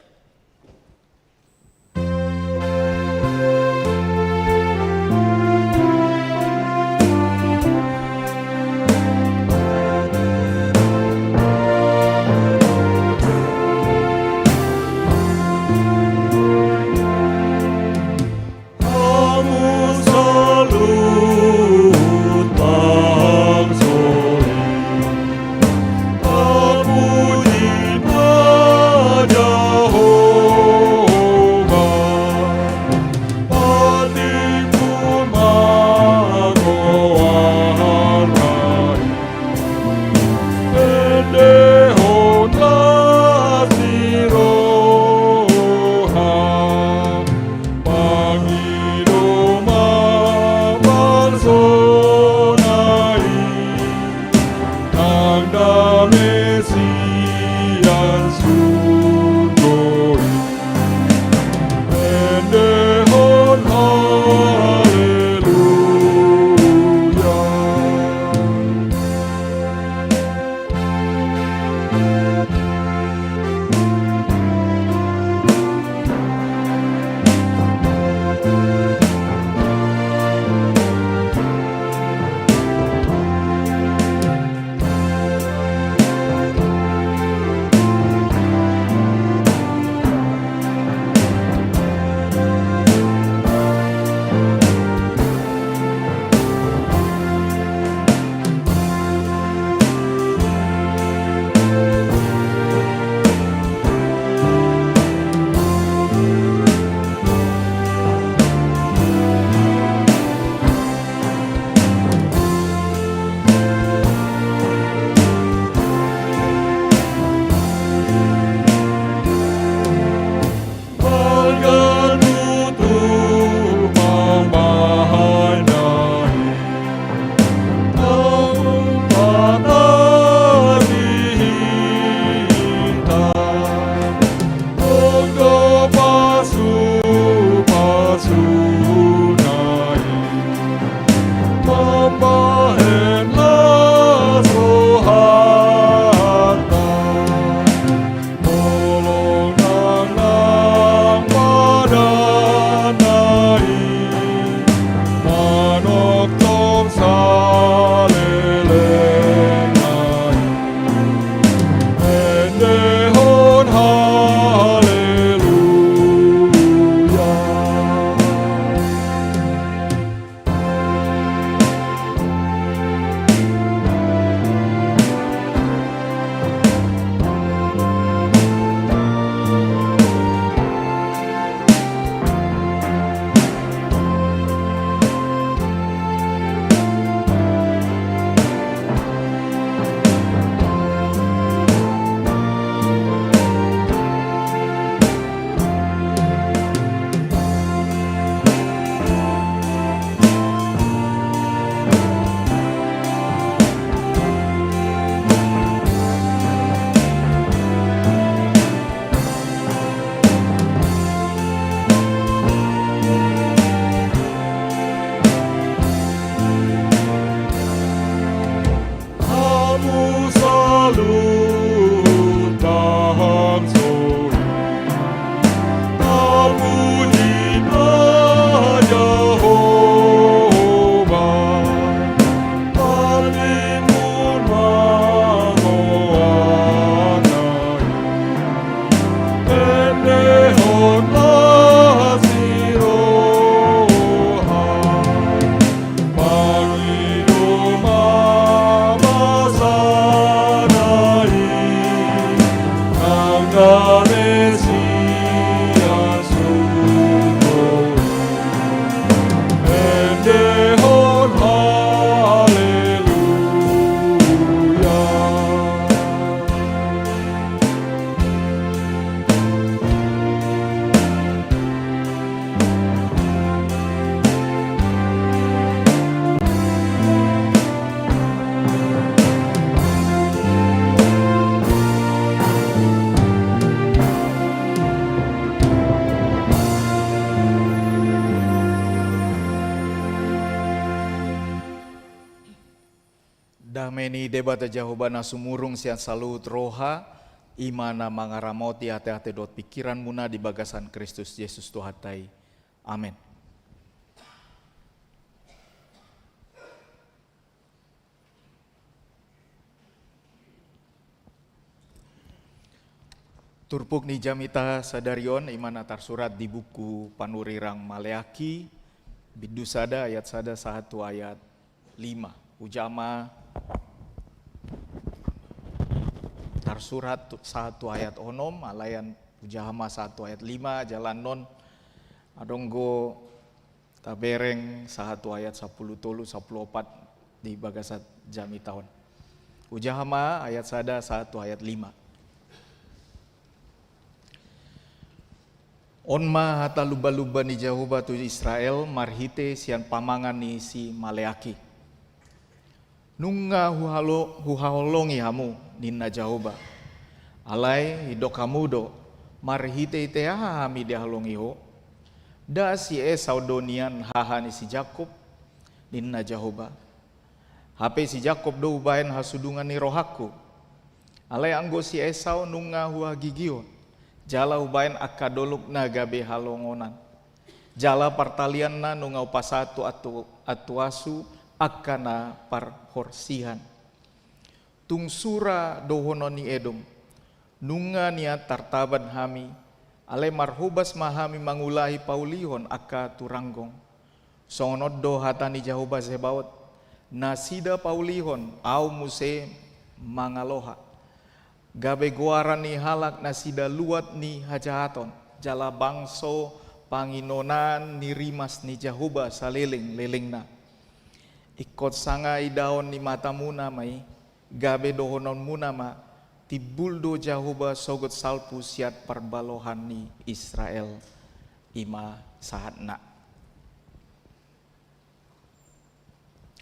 Puji pada Kami debat Jehovah na sumurung sian salut roha, imana mangaramoti hati-hati dot pikiran muna di bagasan Kristus Yesus Tuhatai. Amin. Turpuk ni jamita sadarion imana tarsurat di buku Panurirang Maleaki bidu sada ayat sada 1 ayat 5. Ujama tarsurat 1 ayat onom alayan ujama 1 ayat 5 jalan non adonggo tabereng 1 ayat 10 tolu 14 di bagasat jamitaon. Ujama ayat sada 1 ayat 5. Onma hata luba-luba ni Jehovah tu Israel marhite sian pamangan ni si Maleaki. Nunga huhaholongi hamu ninna Jehovah. Alai hidok hamu do marhite ite hami dihalongi ho. Da si Esau donian haha ni si Jakob ninna Jehovah. Hape si Jakob do ubayan hasudungan ni rohaku. Alai anggo si Esau nunga hua gigion. Jala ubayan akadoluk na gabe halongonan. Jala partalian na nungau pasatu atuasu akana parhorsihan. Tungsura dohononi edom. Nunga niat tartaban hami. Ale marhubas mahami mangulahi paulihon aka turanggong. Sonod do hatani Jehovah Zebaot. Nasida paulihon au muse mangaloha. Gabe guaran ni halak nasida luat ni hajahaton. Jala bangso panginonan ni rimas ni Jehovah saliling lelingna. Ikot sanga idaon ni mata muna mai. Gabe dohonon muna ma. Tibuldo Jehovah sogot salpu siat perbalohan ni Israel. Ima sahatna.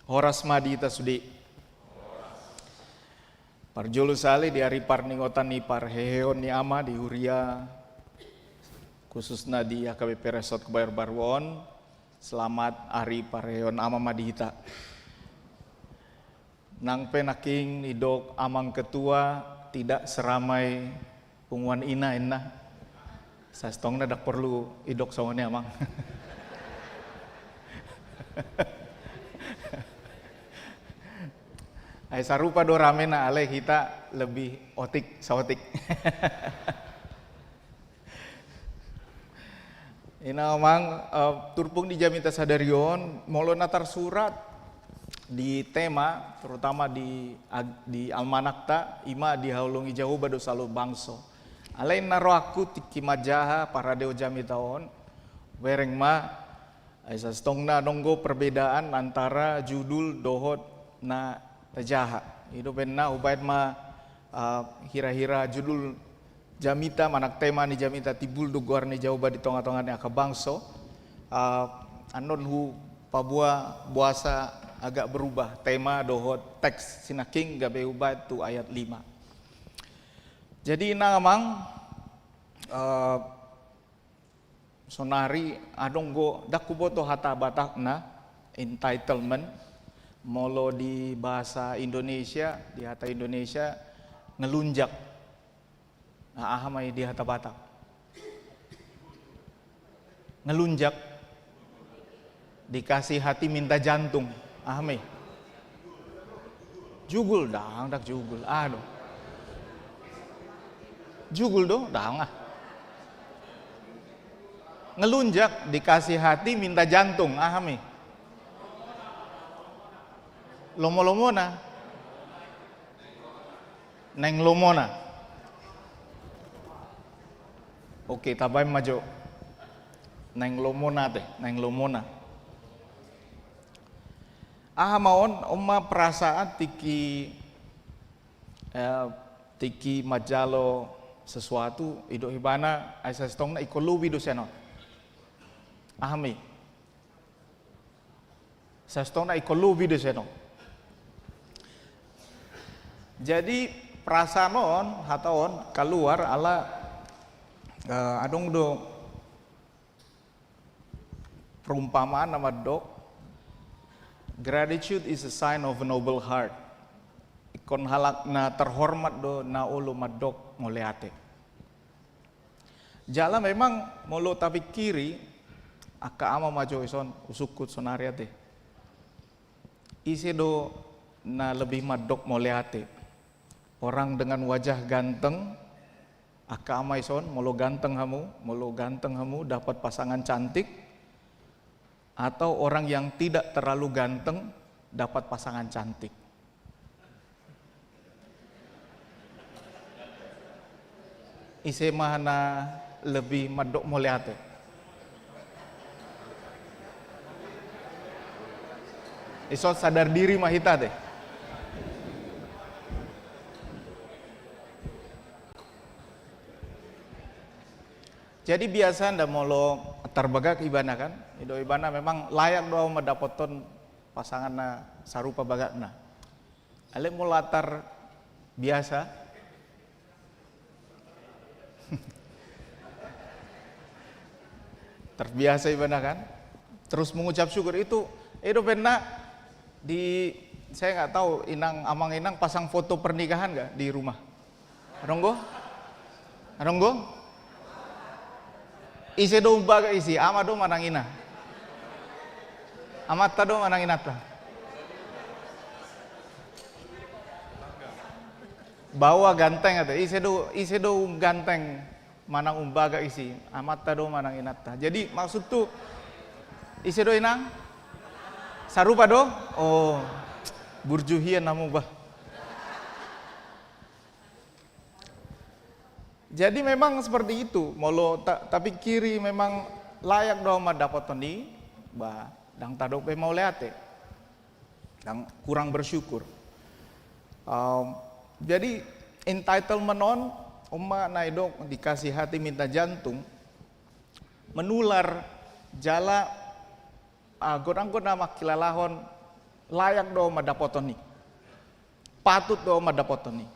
Horas madi tasudi. Parjolo sale di hari parningotan ni parheheon ni ama di Huria khususnya di HKBP Resort Kebayar Baruon. Selamat hari parheheon ama madihita. Nang penaking idok amang ketua tidak seramai punguan ina. Sastong nadak perlu idok sawone amang. Ay sarupa do rame na ale kita lebih otik saotik. Ina omang turpung di jamita sadarion molo natar surat di tema terutama di almanakta ima dihaulungi Jehovah do salo bangso. Alain naro aku tiki majaha para deo jamitaon wereng ma ay sastongna nonggo perbedaan antara judul dohot na tajaha. Itu benar ubaid ma hira-hira judul jamita manak tema ni jamita tibul do guar ni Jehovah di tonga-tonga ni aka bangso. Anon hu pabua buasa agak berubah tema dohot teks sinaking gabe ubaid tu ayat 5. Jadi namang sonari adonggo dakuboto hata batakna entitlement. Molo di bahasa Indonesia, di hata Indonesia ngelunjak. Nah, ahamai di hata Batak. Ngelunjak. Dikasih hati minta jantung. Ahamai. Jugul dang, dak jugul. Aduh. Jugul do, dang ah. Ngelunjak dikasih hati minta jantung. Ahamai. Lomo-lomona. Neng lomona. Oke, tabay majo. Neng lomona teh, neng lomona. Maon oma perasaan tiki majalo sesuatu ido hibana aisa stongna ikolubi do seno. Ahami. Sastongna ikolubi do seno. Jadi perasaan hataon keluar ala adong do perumpamaan nama dok. Gratitude is a sign of a noble heart. kon halak na terhormat do na ulu madok moleate. Jala memang molo tapi kiri aka ama majo ison usukut sonariate. Ise do na lebih madok moleate. Orang dengan wajah ganteng aka ama ison molo ganteng hamu dapat pasangan cantik, atau orang yang tidak terlalu ganteng dapat pasangan cantik. Ise mana lebih madok moleate. Iso sadar diri mahita teh. Jadi biasa ndak molo terbagak ibana kan, ido ibana memang layak doa mendapaton pasangan na sarupa bagakna. Ale mau latar biasa, terbiasa ibana kan, terus mengucap syukur itu pernah di, saya nggak tahu inang amang inang pasang foto pernikahan nggak di rumah? Aronggo? Ise do umbaga isi, ama do manang ina. Amat ta do manang inata. Bawa ganteng ate, ise do ganteng manang umbaga isi, amat ta do manang inata. Jadi maksud tuh ise do inang sarupa do? Oh, burjuhian namu bah. Jadi memang seperti itu, molo tapi kiri memang layak do mendapat ni, bah, dang tadope mau leate, dang kurang bersyukur. Jadi entitlement on, umma naidok dikasih hati minta jantung, menular jala godang-godang makilalahon layak do mendapat ni, patut do mendapat ni.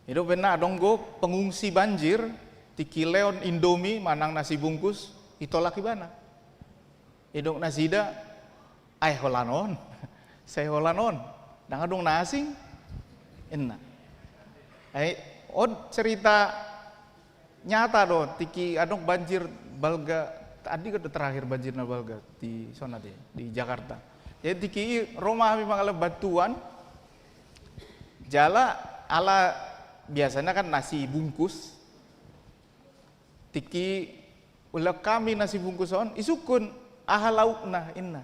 Itu benar donggo pengungsi banjir tiki leon Indomie manang nasi bungkus itu laki bana. Idok nasida ay holanon. Saya holanon. Dang adong nasi enna. Ay cerita nyata do tiki adong banjir balga tadi kan terakhir banjir na balga di sana deh di Jakarta. Jadi tiki rumah kami mangala batuan jala ala biasanya kan nasi bungkus tiki ulah kami nasi bungkus on isukun ahalaukna inna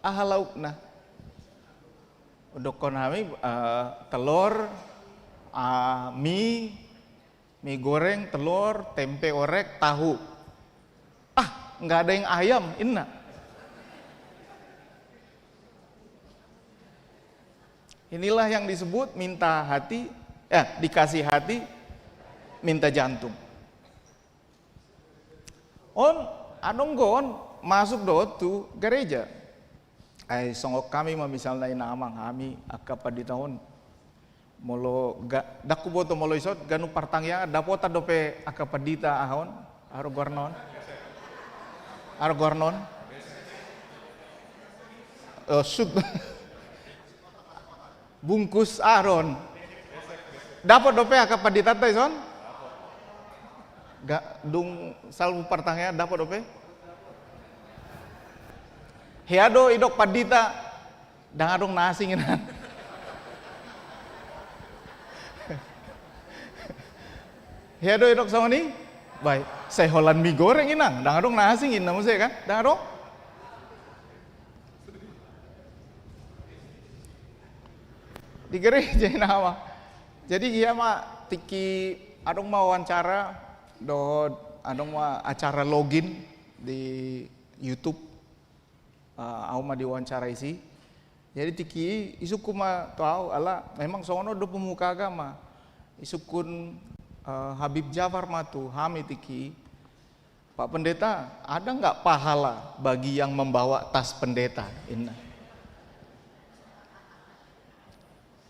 ahalaukna udok kami telur mie goreng telur tempe orek tahu nggak ada yang ayam inna. Inilah yang disebut minta hati, dikasih hati, minta jantung. Adonggon masuk do tu gereja. Songok kami misalnya ina amang kami akapa di tahun molo daku boto molo isot ganu partangya dapota dope akapa dita ahon arogornon. Sud bungkus aron dapat dope akap paditata ison gak dung salmu partangnya dapat dope heado idok padita dang adong nasi nginan heado idok sama ni baik saya holan mie goreng inang dang adong nasi nginan musik kan dang adong. Di gereja nama. Jadi iya mah tiki adong mau wawancara do adong mah acara login di YouTube au mah diwawancara isi. Jadi tiki isuku mah tahu ala memang sono do pemuka agama. Isukun Habib Jafar mah tuh hami tiki Pak Pendeta ada nggak pahala bagi yang membawa tas pendeta inna.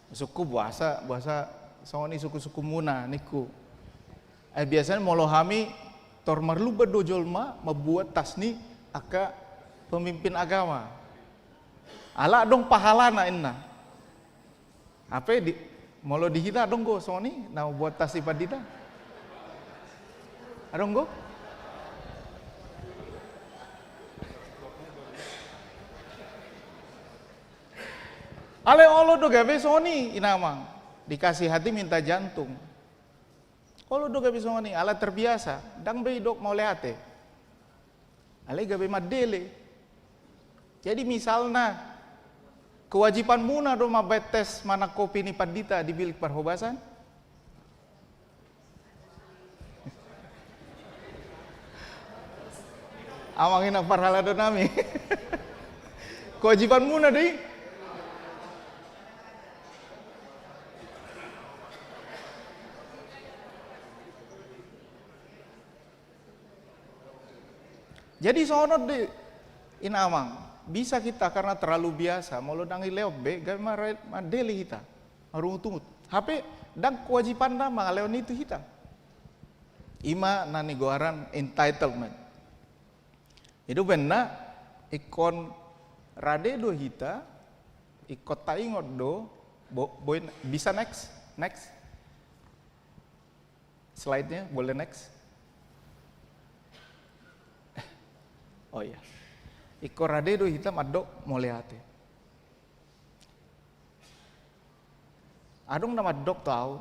Suku bahasa songoni suku muna niku. Biasanya molo hami tor merlu bedojol ma membuat tas ni aka pemimpin agama. Ala dong pahala na inna. Apa di molo dihita dong go soni na buat tasi padita. Adong go? Ale olo do gabe soni inamang dikasih hati minta jantung. Olo do gabe soni ala terbiasa dang be dok mau leate. Ale gabe madele. Jadi misalnya kewajiban muna do mabetes mana kopi ni padita di bilik perhobasan. Amangin ang parhala do nami. Kewajiban muna deh. Jadi sono de inamang bisa kita karena terlalu biasa mau dangi leop be gak madeli kita marungut HP dan kewajiban nama leon itu kita ima nani goaran entitlement itu benar ikon rade do hita ikot taingot do boy bisa next slide-nya boleh next. Oh iya, iko rade do hitam adok moleate. Adong nama dok tahu,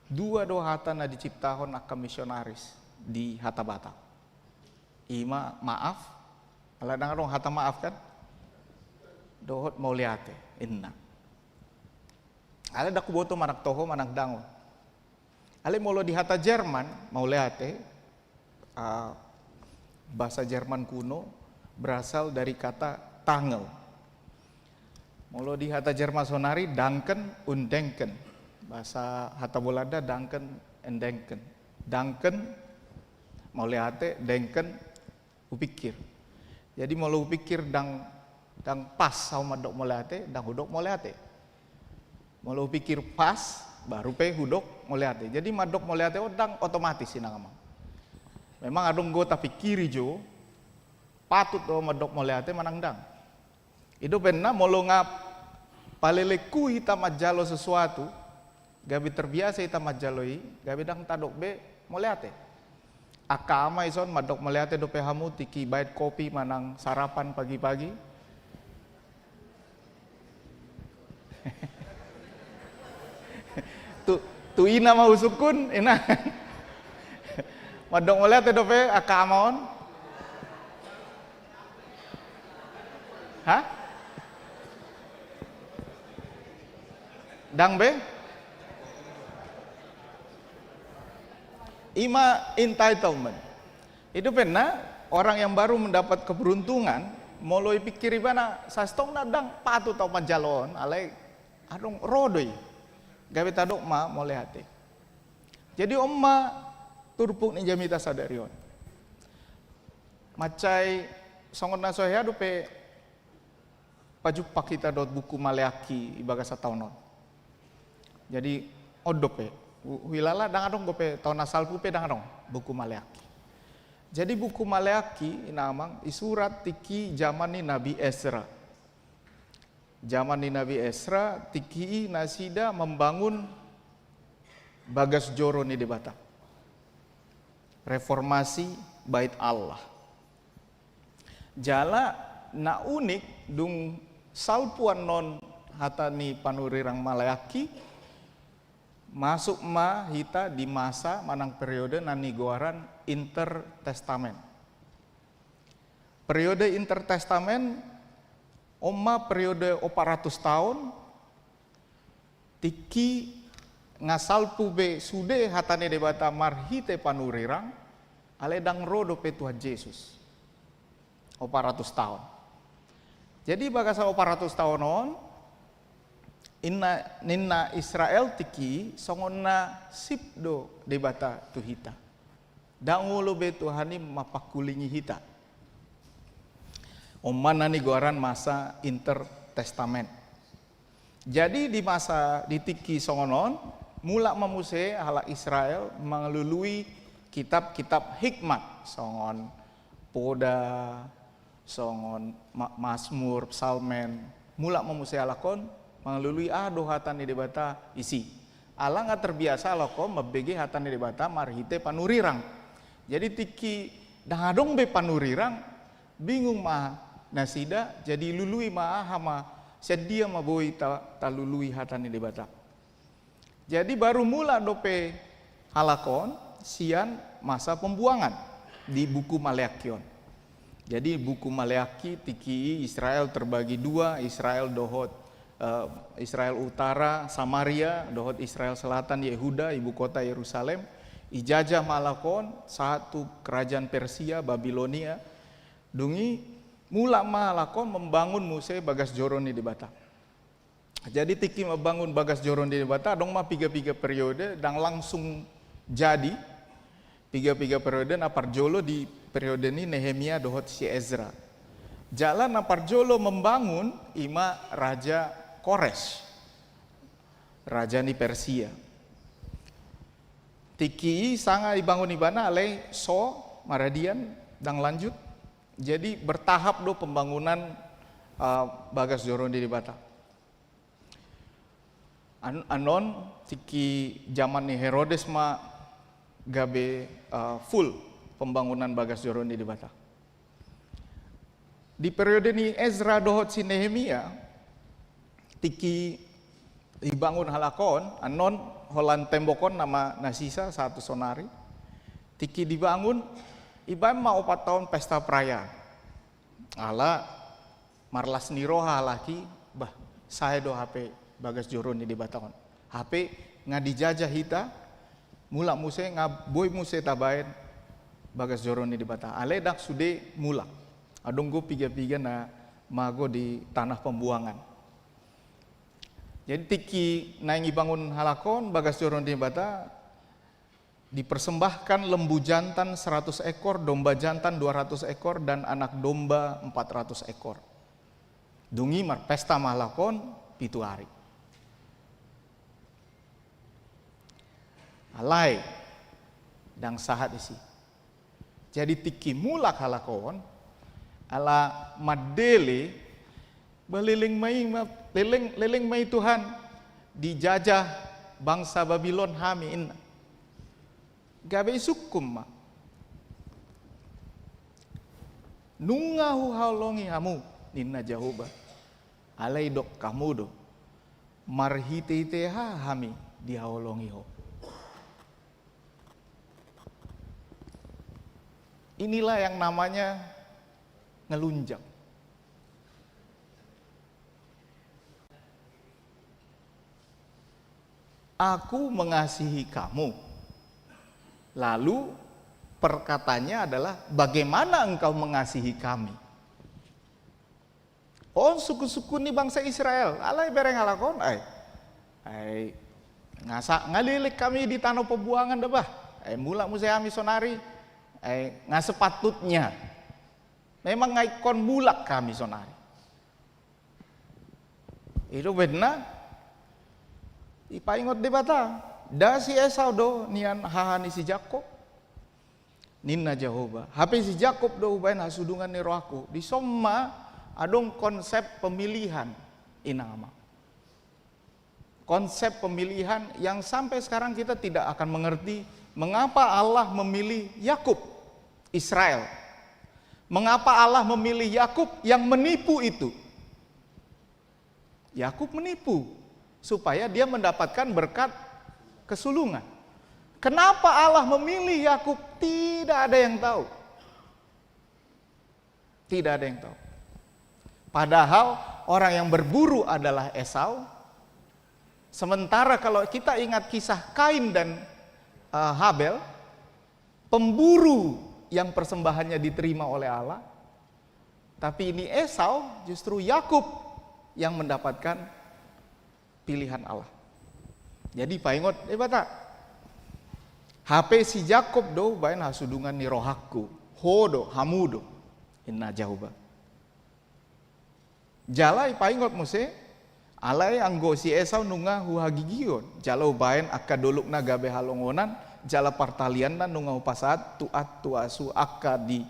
dua do hata na diciptahon akam misionaris di hata Batak. Ima maaf, ala dang adong hata maaf kan? Dohot moleate, inna. Ale daku boto manak toho manak dango. Ale molo di hata Jerman moleate. Bahasa Jerman kuno berasal dari kata tangel. Molo di hata Jerman sonari danken und denken. Bahasa hata Belanda danken and denken. Danken mau lihat denken upikir. Jadi mau upikir dang pas sama dok mau lihat dang hudok mau lihat. Mau upikir pas baru pe hudok mau lihat. Jadi madok mau lihat dang otomatis inang memang adong go tapi kiri jo patut do madok moleate manangdang. Itu pernah molo ngap paleleku ita majalo sesuatu gabi terbiasa ita majaloi gabi dang tadok be moleate. Akama ison madok moleate do pe hamu tiki bait kopi manang sarapan pagi-pagi. tu ina mau sukun enak. Madok mulai te dope akamon. Hah? Dang be? Ima entitlement. Itu pernah orang yang baru mendapat keberuntungan moloi pikir ibana sastong na dang patu tau panjalon alai adong rodoi. Gawe tadok ma molai hati. Jadi omma turpuk ni jamita sadarion. Macai songon na sohya dope pajupak kita dot buku Maleaki ibaga sataunon. Jadi odope wilala dang adong gope tahun asal pupe dang adong buku Maleaki. Jadi buku Maleaki inamang isurat tiki zaman ni Nabi Ezra. Zaman ni Nabi Ezra tiki nasida membangun bagas joro ni di Batak. Reformasi bait Allah. Jala na unik dung salpuan non hatani panurirang Maleaki masuk ma hita di masa manang periode nani goaran intertestamen. Periode intertestamen omma periode 400 tahun tiki ngasal pube sude hatane debata marhite panurirang ale dang rodo pe Tuhan Yesus 400 tahun. Jadi bagasa 400 tahun on ninna Israel tiki songonna sipdo debata tuhita. Dangulo be Tuhani mapakulingi hita. Omana ni goaran masa intertestamen. Jadi di masa ditiki songonon mula memuse hala Israel mengelului kitab-kitab hikmat songon poda songon Mazmur, Psalmen, mula memuse alakon mengalului do hatan di debata isi. Ala nggak terbiasa alakon mebege hatan di debata marhite panurirang. Jadi tiki dangadong be panurirang bingung mah nasida jadi lului mah hama sedia mah boi ta lului hatan di debata. Jadi baru mula dope halakon sian masa pembuangan di buku Maleakion. Jadi buku Maleaki tiki Israel terbagi dua, Israel dohot Israel utara Samaria, dohot Israel selatan Yehuda, ibu kota Yerusalem, ijajah malakon satu kerajaan Persia Babilonia, dungi mula malakon membangun muse bagas joroni di Bata. Jadi tiki membangun bagas joroni di Bata, dong mah piga periode dan langsung jadi piga periode naparjolo di periode ini Nehemia dohot si Ezra. Jalan naparjolo membangun ima Raja Kores, raja ni Persia. Tiki sanga dibangun ibana oleh Maradian dan lanjut. Jadi bertahap do pembangunan bagas joroni di Bata. Anon tiki zaman ni Herodes ma gabe full pembangunan bagas joroni di Bata. Di periode ini Ezra dohot si Nehemia tiki dibangun halakon anon holan tembokon nama nasisa satu sonari tiki dibangun iban mau 4 tahun pesta perayaan ala marlas niroha laki bah saya do HP bagas joroni di Batakon HP nga dijajah hita mula muse nga boy muse tabain bagas joroni di Bata ale dak sude mula adonggo piga na mago di tanah pembuangan. Jadi tiki naingi bangun halakon bagas joroni di Bata dipersembahkan lembu jantan 100 ekor, domba jantan 200 ekor dan anak domba 400 ekor. Dungi mar pesta malakon 7 hari. Alai dan sahat isi. Jadi tiki mulak halakon ala madele beliling mai Tuhan dijajah bangsa Babilon hamin gabe sukum ma nungahu halongi hamu ninna jahuba alai dok kamu do marhite ha hami dihaolongi ho. Inilah yang namanya ngelunjang. Aku mengasihi kamu. Lalu perkataannya adalah bagaimana engkau mengasihi kami? Oh suku-suku ni bangsa Israel, alai bereng alakon ai ngalilik kami di tanah pembuangan debah. Mula musea misonari nggak sepatutnya memang ngikon mulak kami sonari itu benar ipaingot debata da si Esau do nian hahani si Jakob ninna Jehovah hape si Jakob do ubain hasudungan ni rohku di somma adong konsep pemilihan inama konsep pemilihan yang sampai sekarang kita tidak akan mengerti mengapa Allah memilih Yakub, Israel? Mengapa Allah memilih Yakub yang menipu itu? Yakub menipu supaya dia mendapatkan berkat kesulungan. Kenapa Allah memilih Yakub? Tidak ada yang tahu. Tidak ada yang tahu. Padahal orang yang berburu adalah Esau. Sementara kalau kita ingat kisah Kain dan Habel, pemburu yang persembahannya diterima oleh Allah, tapi ini Esau justru Yakub yang mendapatkan pilihan Allah. Jadi paingot bata HP si Jakob do bain hasudungan ni rohaku hodo hamudo inna jahuba jalai paingot muse alai anggo si Esau nunga huhagigion jalau bain akadoluk na gabe halongonan jala partalian na nunga upasat tuat tuasu akadi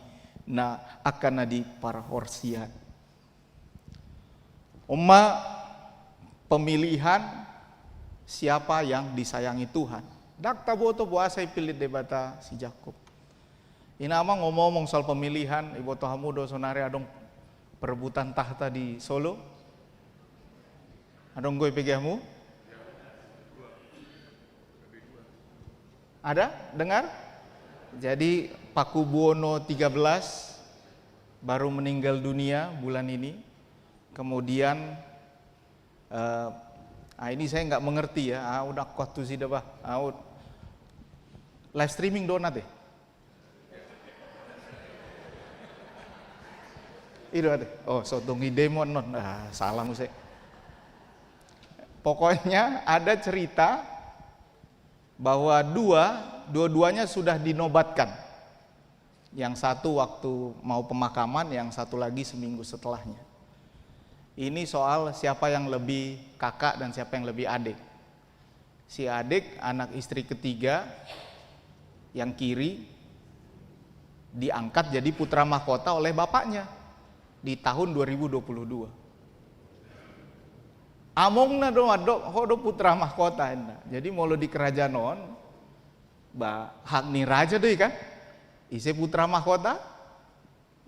na akan di para horsian. Oma pemilihan siapa yang disayangi Tuhan. Dak taboto buasa pilih debata si Jakob. Inama ngomong soal pemilihan, ibu tohamudo sonare adong perebutan tahta di Solo. Adong gue pegamu? Ada? Dengar? Jadi Pakubuwono 13 baru meninggal dunia bulan ini. Kemudian ini saya nggak mengerti ya. Udah kuatu sih dah bah. Live streaming donat deh. Itu ada. Oh, sotongi demo non. Salah musik. Pokoknya ada cerita bahwa dua-duanya sudah dinobatkan. Yang satu waktu mau pemakaman, yang satu lagi seminggu setelahnya. Ini soal siapa yang lebih kakak dan siapa yang lebih adik. Si adik anak istri ketiga yang kiri diangkat jadi putra mahkota oleh bapaknya di tahun 2022. Amongna do adok hodo putra mahkota enda. Jadi molo di kerajaan on hak ni raja deh kan. Ise putra mahkota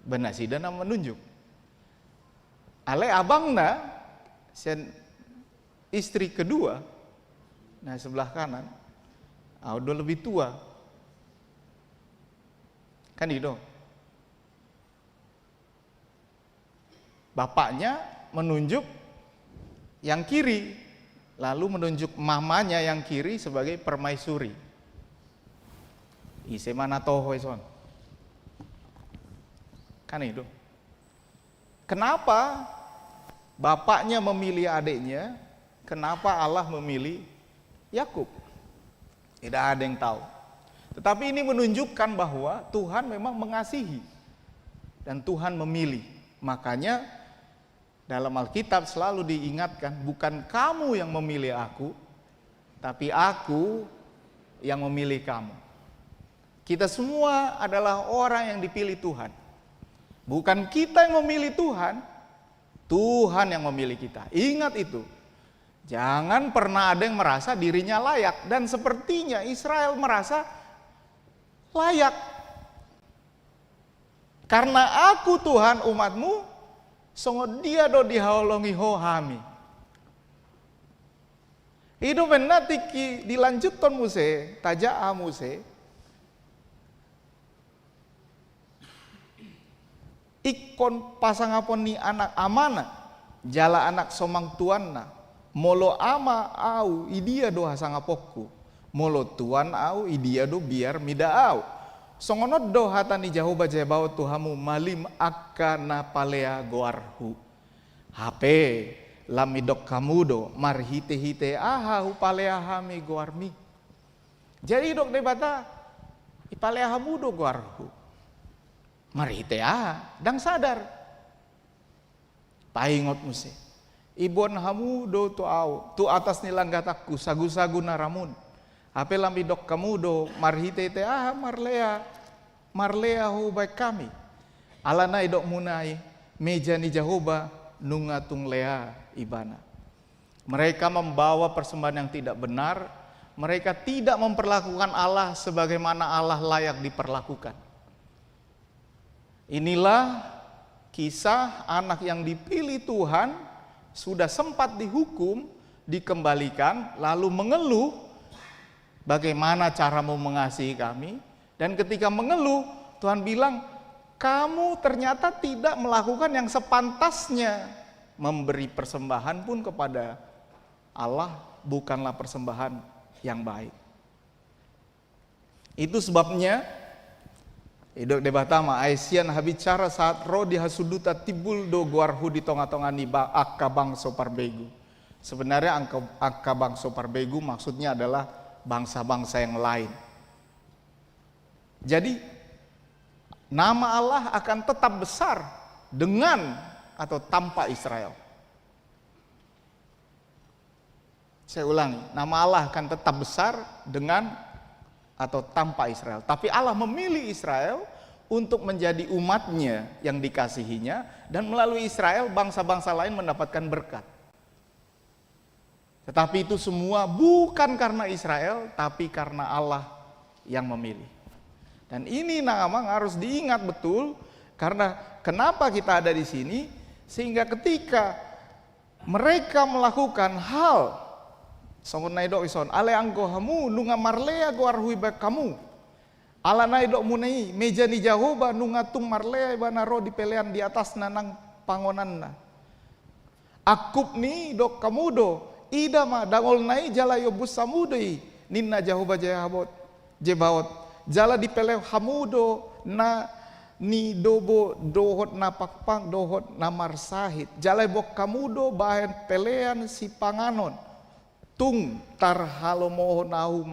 benasidana menunjuk. Ale abangna sen istri kedua nah sebelah kanan udah lebih tua. Kan itu. Bapaknya menunjuk yang kiri, lalu menunjuk mamanya yang kiri sebagai permaisuri. Ise mana toho son. Kan itu. Kenapa bapaknya memilih adiknya? Kenapa Allah memilih Yakub? Tidak ada yang tahu. Tetapi ini menunjukkan bahwa Tuhan memang mengasihi dan Tuhan memilih. Makanya dalam Alkitab selalu diingatkan, bukan kamu yang memilih aku, tapi aku yang memilih kamu. Kita semua adalah orang yang dipilih Tuhan. Bukan kita yang memilih Tuhan, Tuhan yang memilih kita. Ingat itu. Jangan pernah ada yang merasa dirinya layak. Dan sepertinya Israel merasa layak. Karena aku Tuhan umatmu, songo dia do dihaolongi hohami. Itu benar tiki dilanjutkan muse, tajaa muse. Ikon pasangapon ni anak amana, jala anak somang tuanna, molo ama au idia do hasangapokku, molo tuan au idia do biar mida au. Songonot do hatani Jehovah Jebaot Tuhamu malim akana palea goarhu. Hape lamidok kamudo marhite-hite ahahu palea hami goarmi. Jadi dok debata ipalea hamudo goarhu. Marhite dang sadar. Paingot muse. Ibon hamudo tu au tu atas nilang gatakku sagu-sagu naramun. Ape lamidok kamudo marhite marlea hu baik kami. Alana idok munai meja ni Jehovah nungatung lea ibana. Mereka membawa persembahan yang tidak benar. Mereka tidak memperlakukan Allah sebagaimana Allah layak diperlakukan. Inilah kisah anak yang dipilih Tuhan sudah sempat dihukum, dikembalikan, lalu mengeluh bagaimana caramu mengasihi kami. Dan ketika mengeluh, Tuhan bilang, kamu ternyata tidak melakukan yang sepantasnya. Memberi persembahan pun kepada Allah bukanlah persembahan yang baik. Itu sebabnya idok debatama Aisian habicara saat roh dihasuduta tibul do guarhu di tonga-tonga ni akka bangso parbegu. Sebenarnya akka bangso parbegu maksudnya adalah bangsa-bangsa yang lain. Jadi nama Allah akan tetap besar dengan atau tanpa Israel. Saya ulangi, nama Allah akan tetap besar dengan atau tanpa Israel. Tapi Allah memilih Israel untuk menjadi umatnya yang dikasihinya, dan melalui Israel bangsa-bangsa lain mendapatkan berkat. Tetapi itu semua bukan karena Israel, tapi karena Allah yang memilih. Dan ini memang harus diingat betul, karena kenapa kita ada di sini, sehingga ketika mereka melakukan hal songon naidok ison ale anggo hamu nunga marlea go arhui bak kamu ala naidok munai meja ni Jahoba nunga tung marlea ibana ro di pelean di atas nanang pangonanna akup ni dok kamu do ida ma dangol nai jala yobus samudai ninna Jahoba jahabot jebawot jala di peleu hamudo na ni dobo dohot na pakpang dohot na marsahit jalai bok kamudo bahen pelean si panganon tung tar halomoho nahu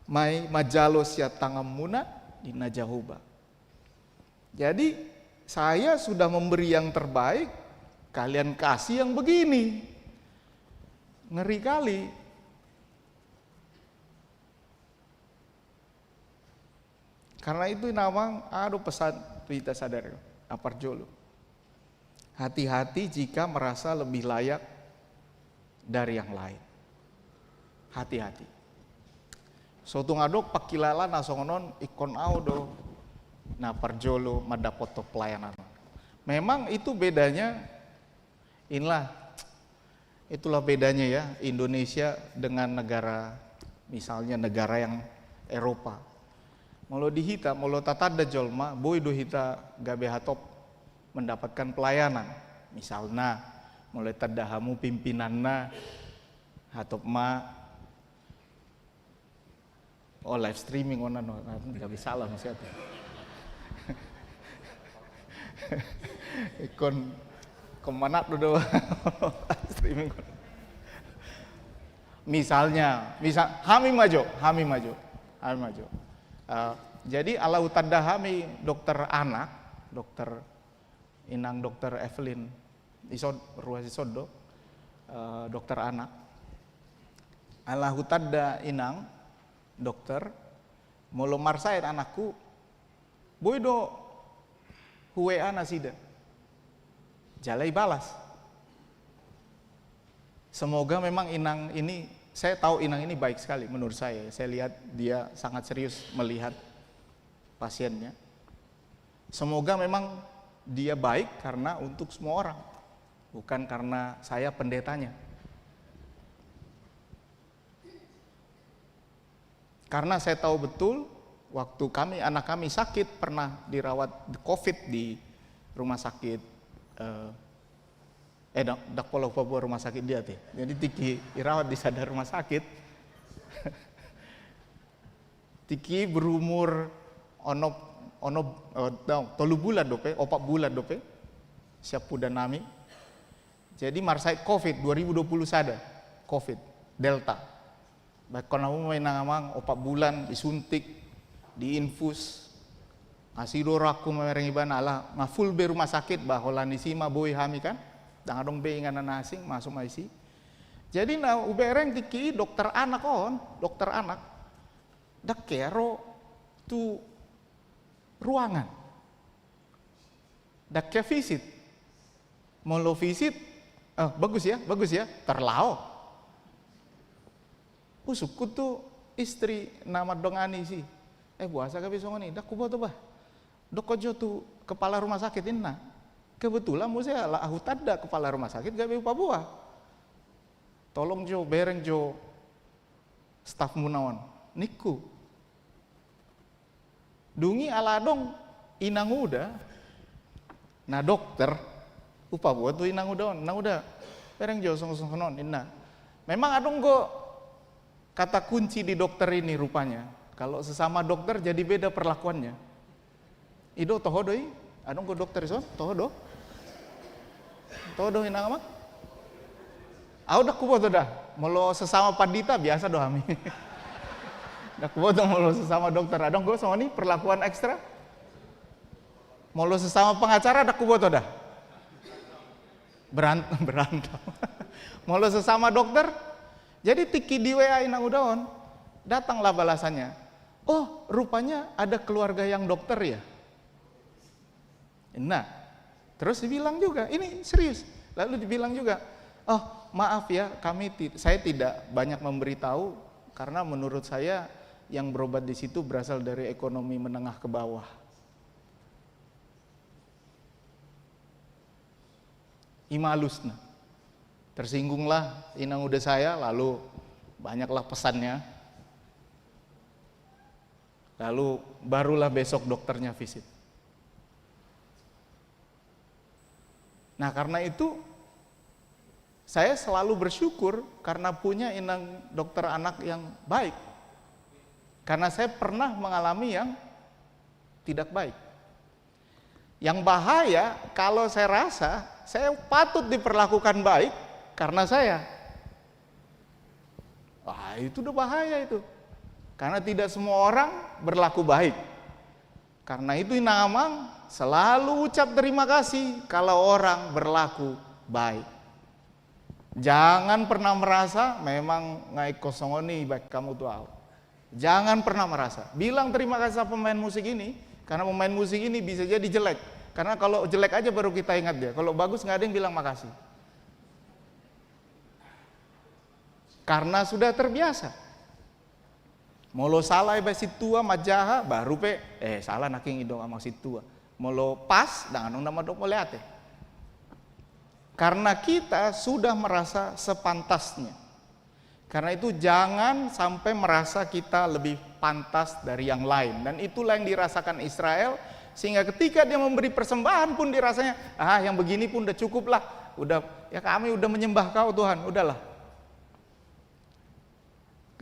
mai majalo sia tangamuna di Jahoba. Jadi saya sudah memberi yang terbaik, kalian kasih yang begini. Ngeri kali. Karena itu namang aduh pesan kita sadar apar jolo. Hati-hati jika merasa lebih layak dari yang lain. Hati-hati. Sotung adok pakilala nasongonon ikon audo na parjolo madapoto pelayanan. Memang itu bedanya. Itulah bedanya ya Indonesia dengan negara misalnya negara yang Eropa. Molo dihita, molo tatada jolma, boy do hita gabe hatop mendapatkan pelayanan. Misalnya, mulai tadahamu pimpinanna hatop ma live streaming onan nggak bisa lah maksudnya. Ikon kemana tuh streaming. Misal hami maju. Jadi ala utanda hami dokter anak, dokter inang dokter Evelyn isod ruas isodo dokter anak. Ala utanda inang dokter molo marsain anakku boydo huwe ana sida. Jalai balas. Semoga memang inang ini, saya tahu inang ini baik sekali menurut saya. Saya lihat dia sangat serius melihat pasiennya. Semoga memang dia baik karena untuk semua orang, bukan karena saya pendetanya. Karena saya tahu betul waktu anak kami sakit pernah dirawat COVID di rumah sakit dak polo rumah sakit dia teh. Jadi tiki dirawat di sadar rumah sakit. Tiki berumur tolu bulan dope, 4 bulan dope. Siap puda nami. Jadi marsai COVID 2020 sada. COVID Delta. Baik kono main ngamang 4 bulan disuntik, diinfus. Ngasih doraku mereng iban ala ngaful be rumah sakit baholan disima boy hami kan. Dangadong be ingana nasing masuk IC. Jadi na ubereng tiki dokter anak dokter anak. Dak kero tu ruangan. Dak ke visit. Molo visit bagus ya, terlao. Usukku tuh istri nama dongani sih. Buasa ka besok ni, dak kubo tuh bah. Dok kojo tuh kepala rumah sakit inna. Kebetulan mau saya lah aku tada kepala rumah sakit gak be buah. Tolong jo bereng jo staf munawan niku. Dungi ala dong inang uda. Nah dokter upa buat tuh inang uda bereng jo song-song inna. Memang adong go kata kunci di dokter ini rupanya. Kalau sesama dokter jadi beda perlakuannya. Ido tohodoi, adong go dokter ison, tohodo inang ama. Dak kubo to dah, molo sesama pandita biasa do hami. Dak kubo to molo sesama dokter, adong go songoni perlakuan ekstra. Molo sesama pengacara dak kubo to dah. Berantem. Molo sesama dokter, jadi tiki di WA inang udaon, datanglah balasannya. Oh, rupanya ada keluarga yang dokter ya. Nah, terus dibilang juga, ini serius. Lalu dibilang juga, oh maaf ya, saya tidak banyak memberitahu karena menurut saya yang berobat di situ berasal dari ekonomi menengah ke bawah. Imalusna, tersinggunglah inang udah saya, lalu banyaklah pesannya. Lalu barulah besok dokternya visit. Nah karena itu saya selalu bersyukur karena punya inang dokter anak yang baik. Karena saya pernah mengalami yang tidak baik. Yang bahaya kalau saya rasa saya patut diperlakukan baik karena saya. Wah itu udah bahaya itu. Karena tidak semua orang berlaku baik. Karena itu Inang Amang selalu ucap terima kasih kalau orang berlaku baik. Jangan pernah merasa memang ngai kosongoni baik kamu tuh. Jangan pernah merasa. Bilang terima kasih sama pemain musik ini, karena pemain musik ini bisa jadi jelek. Karena kalau jelek aja baru kita ingat dia. Kalau bagus nggak ada yang bilang makasih. Karena sudah terbiasa. Molo salah iba situa majaha baru salah naking idong ama situa. Molo pas dengan nama dok melihat. Karena kita sudah merasa sepantasnya. Karena itu jangan sampai merasa kita lebih pantas dari yang lain. Dan itulah yang dirasakan Israel, sehingga ketika dia memberi persembahan pun dirasanya, yang begini pun udah cukup lah. Udah ya kami udah menyembah kau Tuhan, udahlah.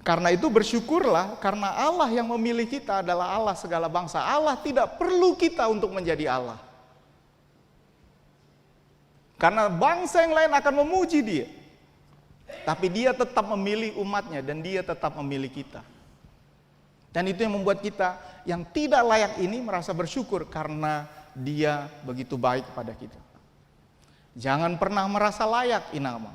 Karena itu bersyukurlah, karena Allah yang memilih kita adalah Allah segala bangsa. Allah tidak perlu kita untuk menjadi Allah. Karena bangsa yang lain akan memuji dia. Tapi dia tetap memilih umatnya dan dia tetap memilih kita. Dan itu yang membuat kita yang tidak layak ini merasa bersyukur karena dia begitu baik kepada kita. Jangan pernah merasa layak, Inang.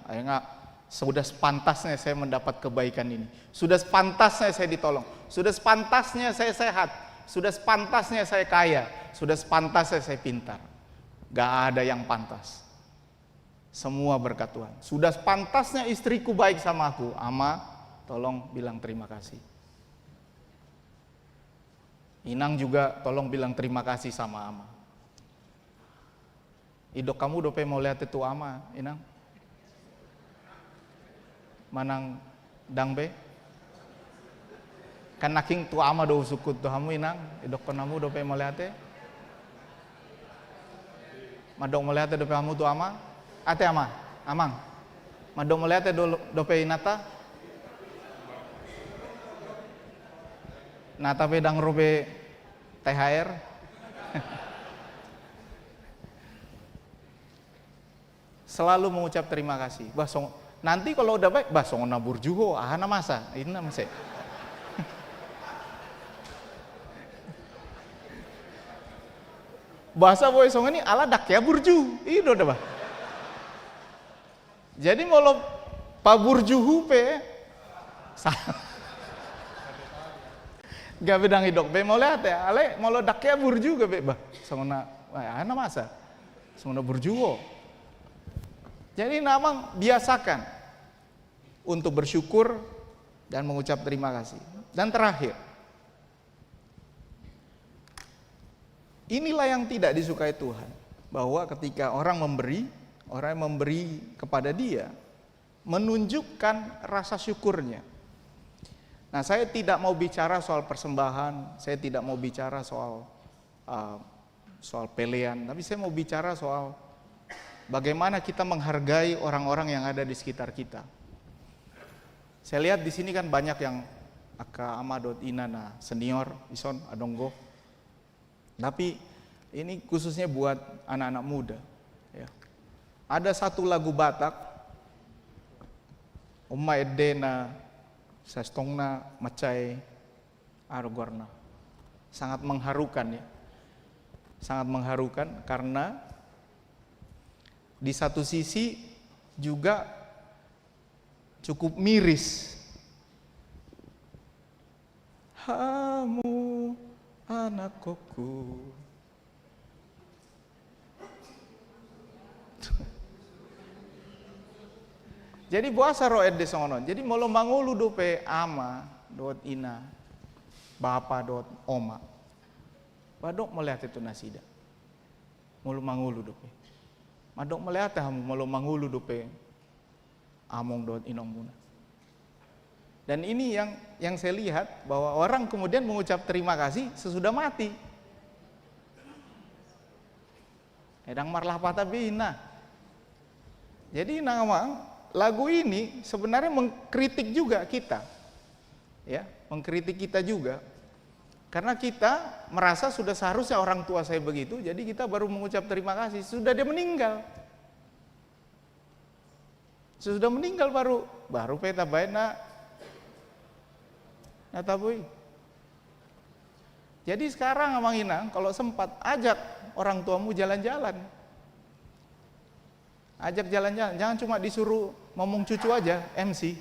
Sudah sepantasnya saya mendapat kebaikan ini. Sudah sepantasnya saya ditolong. Sudah sepantasnya saya sehat. Sudah sepantasnya saya kaya. Sudah sepantasnya saya pintar. Gak ada yang pantas. Semua berkat Tuhan. Sudah sepantasnya istriku baik sama aku. Ama, tolong bilang terima kasih. Inang juga tolong bilang terima kasih sama Ama. Idok kamu udah mau lihat itu Ama, Inang? Manang dangbe kan naking tu ama do sukut tu hamu Inang idok konamu do pe moliate madok moliate do pe hamu tu ama ate ama amang madok moliate do pe inata nata pe dang robe THR selalu mengucap terima kasih. Nanti kalau udah baik, basong nabur juho, ahana masa, ini namanya. Bahasa boy song ini ala dak ya burju, itu udah bah. Jadi mau paburjuhu pe, gak bedang idok pe mau lihat ya, ale mau dak ya burju gak be bah, songna, ahana masa, songna burjuho. Jadi namang biasakan untuk bersyukur dan mengucap terima kasih. Dan terakhir, inilah yang tidak disukai Tuhan. Bahwa ketika orang yang memberi kepada dia, menunjukkan rasa syukurnya. Nah saya tidak mau bicara soal persembahan, saya tidak mau bicara soal pelean, tapi saya mau bicara soal bagaimana kita menghargai orang-orang yang ada di sekitar kita. Saya lihat di sini kan banyak yang Aka Amadot Inana senior, Ison Adonggo. Tapi ini khususnya buat anak-anak muda. Ya. Ada satu lagu Batak, Oma Edena, Sestongna Macai Argorna. Sangat mengharukan ya. Sangat mengharukan karena di satu sisi juga cukup miris. Hamu anak koku Jadi buasa roed de sono. Jadi molo mangulu dope ama dot ina, bapa dot oma. Badok melihat itu nasida. Molo mangulu dope. Madok melihat hamu molo mangulu dope among dot inong muna. Dan ini yang saya lihat bahwa orang kemudian mengucap terima kasih sesudah mati. Edang marlah patabina. Jadi namang lagu ini sebenarnya mengkritik juga kita, ya, mengkritik kita juga, karena kita merasa sudah seharusnya orang tua saya begitu, jadi kita baru mengucap terima kasih sudah dia meninggal, sudah meninggal baru peta baina natabui. Jadi sekarang Amang Inang kalau sempat ajak orang tuamu jalan-jalan. Ajak jalan-jalan, jangan cuma disuruh ngomong cucu aja, MC.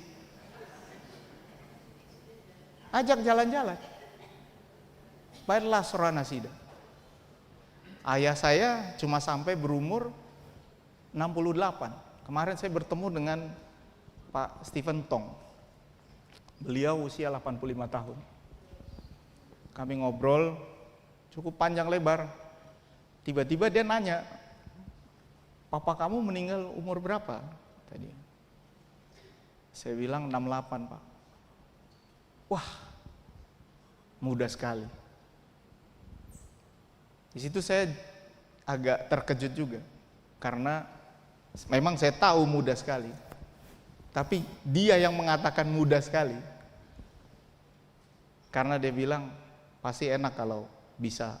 Ajak jalan-jalan. Baiklah Sorana Sida. Ayah saya cuma sampai berumur 68. Kemarin saya bertemu dengan Pak Stephen Tong. Beliau usia 85 tahun. Kami ngobrol cukup panjang lebar. Tiba-tiba dia nanya, "Papa kamu meninggal umur berapa?" Tadi. Saya bilang 68, Pak. Wah, muda sekali. Di situ saya agak terkejut juga, karena memang saya tahu muda sekali. Tapi dia yang mengatakan muda sekali. Karena dia bilang, pasti enak kalau bisa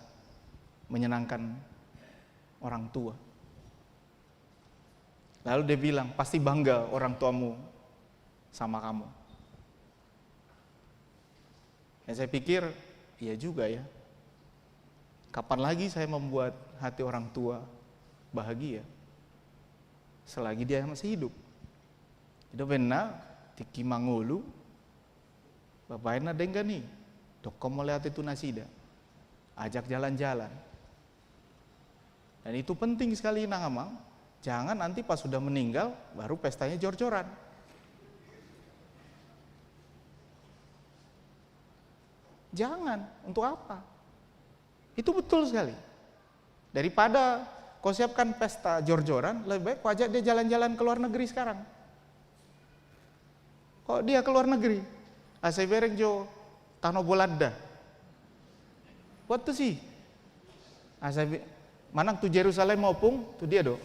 menyenangkan orang tua. Lalu dia bilang, pasti bangga orang tuamu sama kamu. Dan saya pikir, iya juga ya. Kapan lagi saya membuat hati orang tua bahagia? Selagi dia masih hidup. Itu benar, tiki mangulu, bapaknya dengga nih, dokom melihat itu nasida, ajak jalan-jalan. Dan itu penting sekali Nangamang. Jangan nanti pas sudah meninggal baru pestanya jor-joran. Jangan, untuk apa? Itu betul sekali. Daripada kau siapkan pesta jor-joran, lebih baik kau ajak dia jalan-jalan ke luar negeri sekarang. Kok dia ke luar negeri? Saya bereng jo Tano Bolada. Buat tuh sih. Manang tu Yerusalem maupun tu dia do.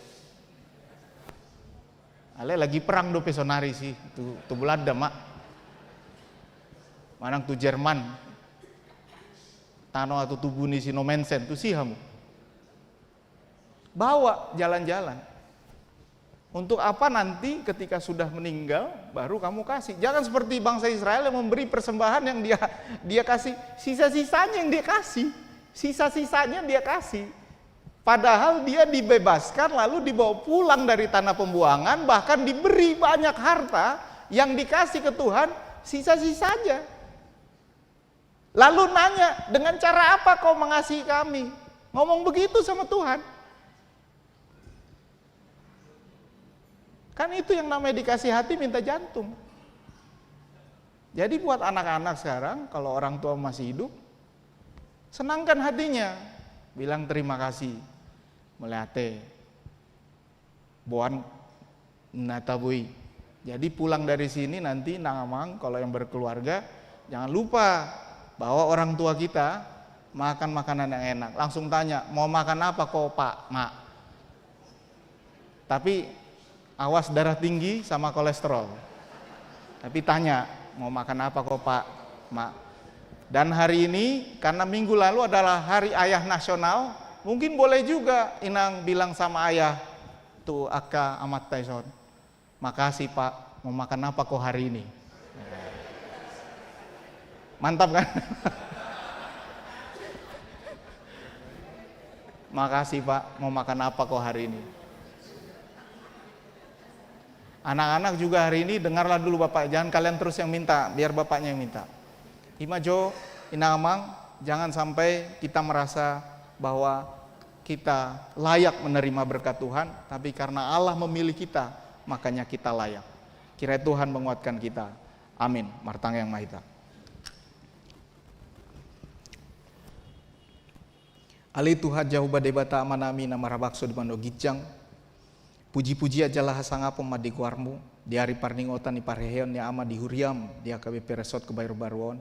Ale lagi perang do pesonari sih tu Belanda mak. Manang tu Jerman. Tano atau tubuni si Nomensen tu sih hamu. Bawa jalan-jalan. Untuk apa nanti ketika sudah meninggal baru kamu kasih. Jangan seperti bangsa Israel yang memberi persembahan yang dia kasih, sisa-sisanya yang dia kasih. Sisa-sisanya dia kasih. Padahal dia dibebaskan lalu dibawa pulang dari tanah pembuangan, bahkan diberi banyak harta yang dikasih ke Tuhan, sisa-sisanya. Lalu nanya, dengan cara apa kau mengasihi kami? Ngomong begitu sama Tuhan. Kan itu yang namanya dikasih hati minta jantung. Jadi buat anak-anak sekarang, kalau orang tua masih hidup, senangkan hatinya. Bilang terima kasih. Melihatnya. Buan natabui. Jadi pulang dari sini nanti Nangamang kalau yang berkeluarga, jangan lupa bahwa orang tua kita makan makanan yang enak. Langsung tanya, mau makan apa kok Pak, Mak? Tapi awas darah tinggi sama kolesterol. Tapi tanya, mau makan apa kok Pak, Mak? Dan hari ini, karena minggu lalu adalah Hari Ayah Nasional, mungkin boleh juga Inang bilang sama ayah, tuh Aka Amat Tyson, makasih Pak, mau makan apa kok hari ini? Mantap kan? Makasih Pak, mau makan apa kok hari ini? Anak-anak juga hari ini dengarlah dulu Bapak, jangan kalian terus yang minta, biar bapaknya yang minta. Imajo, Inangamang, jangan sampai kita merasa bahwa kita layak menerima berkat Tuhan, tapi karena Allah memilih kita, makanya kita layak. Kiranya Tuhan menguatkan kita. Amin. Martang yang mahita. Ali Tuhan jauh badebata amanami nama rabakso di mando gijang. Puji-puji ajalah hasangapom madi guarmu. Di hari parningotan di parheon ni ama di huriam. Di AKBP Resort Kebayoran Baruon.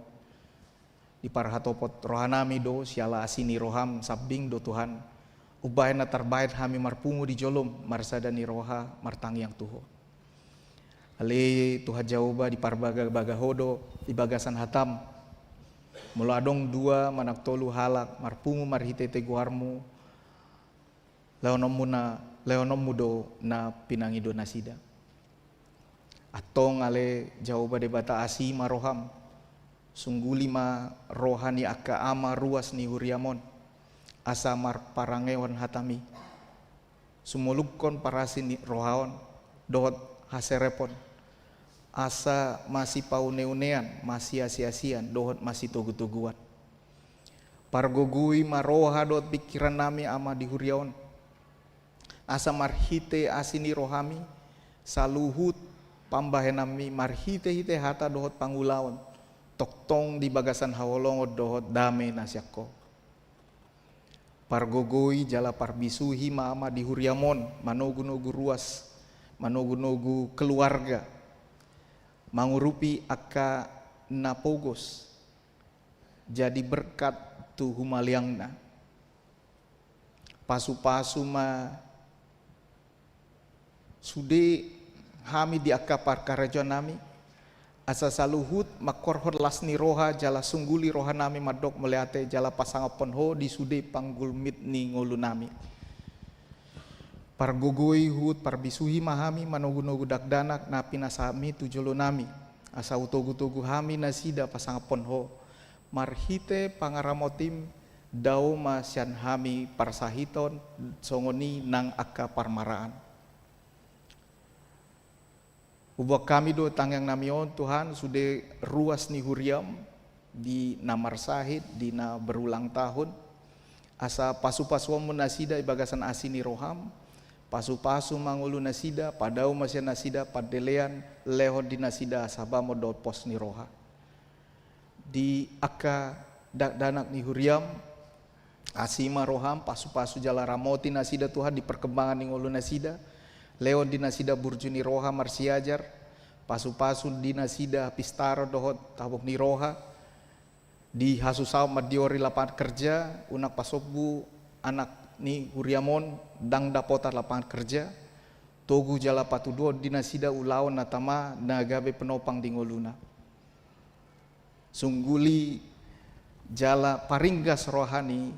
Di parhatopot rohanami do siala asini roham sabing do Tuhan. Ubahin na terbaik hami marpungu di jolom. Marsada ni roha martang yang tuho. Ali Tuhan jauh di parbaga-baga hodo. Di bagasan hatam. Mula adong dua manak tolu halak marpungu marhitete guarmu. Leonom mudo na pinangido nasida. Atong ale jauh badebata asi maroham. Sungguli ma rohani akka ama ruas ni huriamon. Asa mar parangewan hatami. Sumulugkon parasi ni rohaon. Dohot haserepon. Asa masih paune-unean, masih asia-asian, dohot masih tugu-tuguan. Pargogui maroha dot pikiran nami ama di huriaon. Asa marhite asini rohami, saluhut pambahenami marhite-hite hata dohot pangulaon. Toktong di bagasan hawolongo dohot dame nasyakko. Pargogui jala parbisuhi ama di huriamon, manogu-nogu ruas, manogu-nogu keluarga. Mangurupi akka napogos jadi berkat tu humaliangna pasu-pasu ma sude hami di akka parkarajon nami asa saluhut makorhor lasni roha jala sungguli roha nami madok meliate jala pasangapon ho di sude panggulmit ni ngolu nami. Pargogoi hut parbisuhi mahami manogu-nogu dakdanak na pinasami tujolo nami asa utogu-togu hami nasida pasangapon ho marhite pangaramotim dao masyan hami parsahiton songoni nang akka parmaraan. Ubak kami do tangyang namion Tuhan sude ruas ni huriam di namar sahid di na berulang tahun asa pasu-pasuam nasida ibagasan asini roham. Pasu-pasu mangulu nasida, padau masya nasida, padelean lehon di nasida sabamo do pos ni roha. Di akka danak ni huriam, asima roham, pasu-pasu jala ramoti nasida Tuhan di perkembangan ni ngulu nasida, lehon di nasida burju ni roha marsiajar, pasu-pasu di nasida pistaro dohot tabok ni roha, di hasusau madiori lapangan kerja, unak pasobu anak ni huriamon dang dapota lapangan kerja togu jala patudo dinasida ulaon natama nagabe penopang di ngoluna sungguli jala paringgas rohani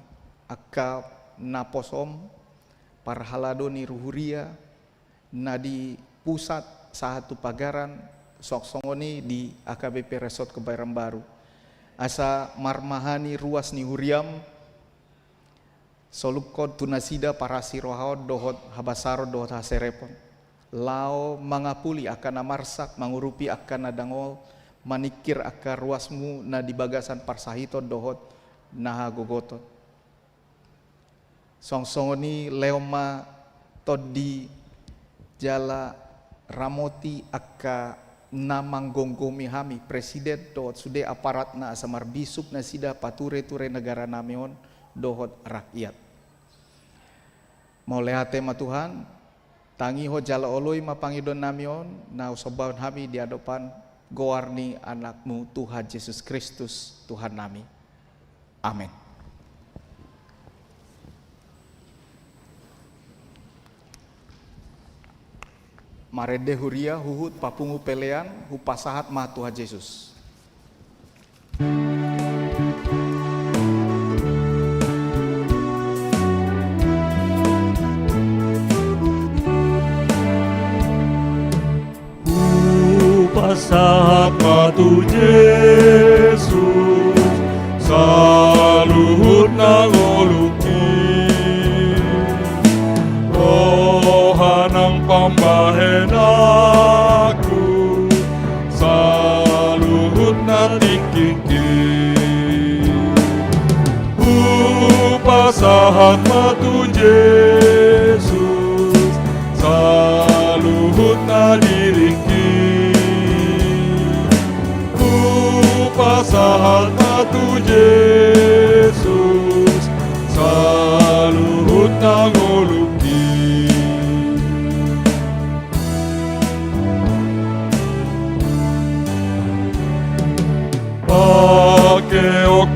akka naposom parhalado ni ruhuria na di pusat satu pagaran soksongoni di AKBP Resort Kebayoran Baru asa marmahani ruas ni huriam solukod tunasida parasi rohaon dohot habasaro dohot haserepon. Lao mangapuli akan namarsak mangurupi akan nadangol manikir akan ruasmu na di bagasan parsahiton dohot naha gogoton. Songsongoni leoma todi jala ramoti akka namang gonggomi hami presiden dohot sude aparat na asamar bisub na sida pature-ture negara nameon dohot rakyat. Mau lehate ma Tuhan, tangi ho jala oloi ma pangidon namion, na usabawan hami di hadapan goarni anakmu Tuhan Yesus Kristus Tuhan nami. Amin. Marede huria huhut papungu pelean hupasahat ma Tuhan Yesus. Sapa tu Yesus saluhut nangoluki rohanang pambahen aku saluhut natikiki upasahat matu Yesus saluhut nadiriki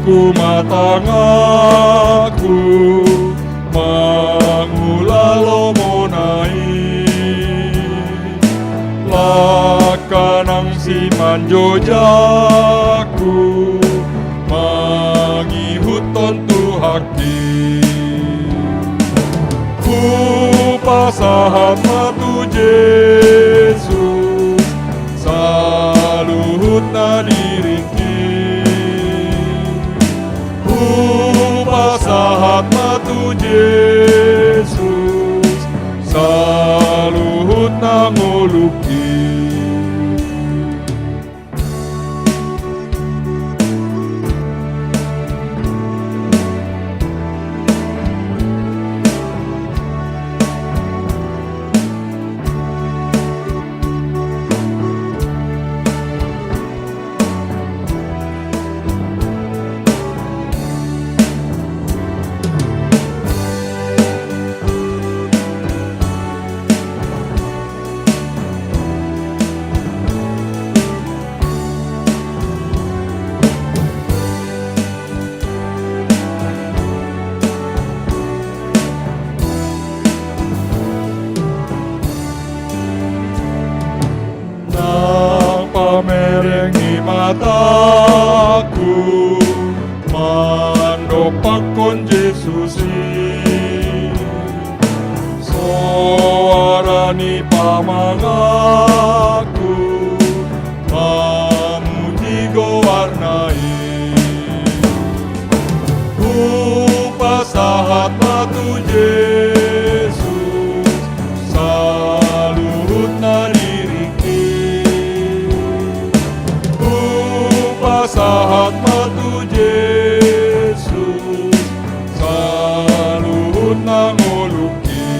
saku matangaku mangula lomonai lakanang si manjojaku mangihuton tuhaki ku pasahat matu Yesus saluhut na diriki ku pasahat matu Yesus saluhut na ngoluki merengi mataku mandopakon Yesusi soarani pamangaku mamuji gowarnai ku pasahat matu Yesus saluhut na sahat matu Yesus saluhut na ngoluki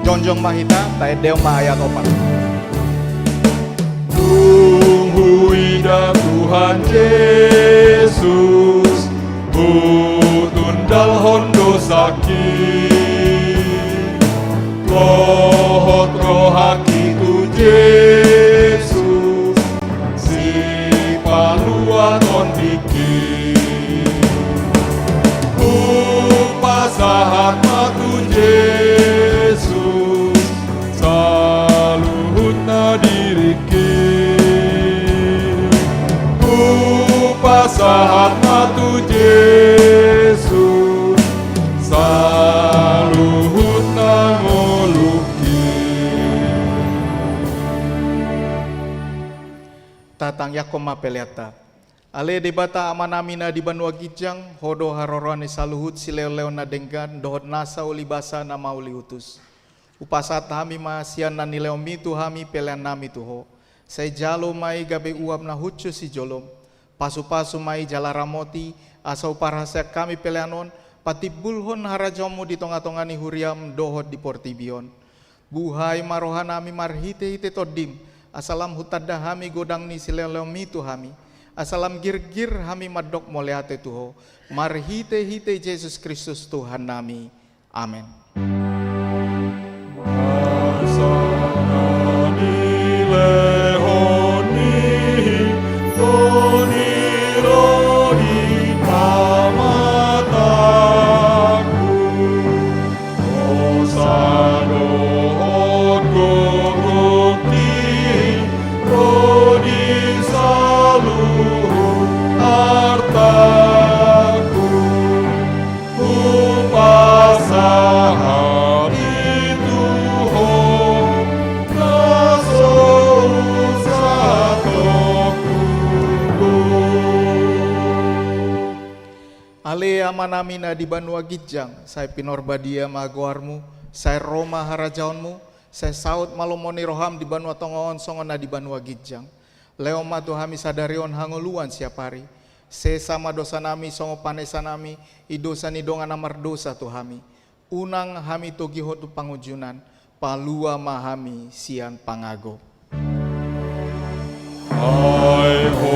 Jonjong mahita tae deo mahaya topan Tungguida Tuhan Yesus butundal hondo sakit Lohot rohaki tu Yesus si paluan on diki ku pasahat matu Yesus saluhut na diriki ku pasahat matu Yesus saluhut na tatang yakoma peliata ale debata amanamina di banua gijang hodo harorane saluhut sileo-leo na denggan dohot nasa uli basa na mauli utus upasat hami masian na nileo mitu hami pelian nami tuho say jalo mai gabe uap na hucu si jolom pasu-pasu mai jala ramoti asau parasa kami pelianon patibulhon harajomu di tonga-tongani huriam dohot di portibion buhai marohan nami marhite-hite todim asalam hutada hami godang ni sileleo mitu hami asalam gir-gir hami madok moleate tuho marhite-hite Yesus Kristus Tuhan nami amin. Ale amanamina di banua gijang, saya pinorbadia magoarmu, saya Roma harajaonmu, saya saut malomoni roham di banua tongoon songona di banua gijang. Leo matu hami sadarion hangoluan siap hari, se sama dosa nami songo panesa nami, idosa ni dongan amar dosa tu hami. Unang hami togi hotu pangujunan, palua mahami sian pangago. Hai ho,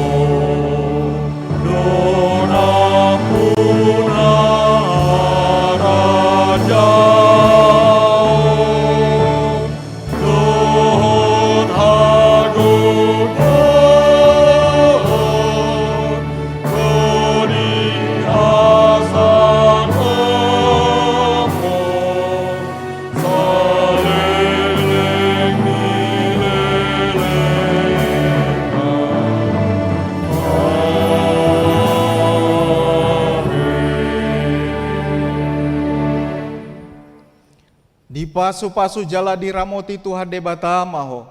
dona puna raja, pasu-pasu jala di ramoti Tuhan debatama ho.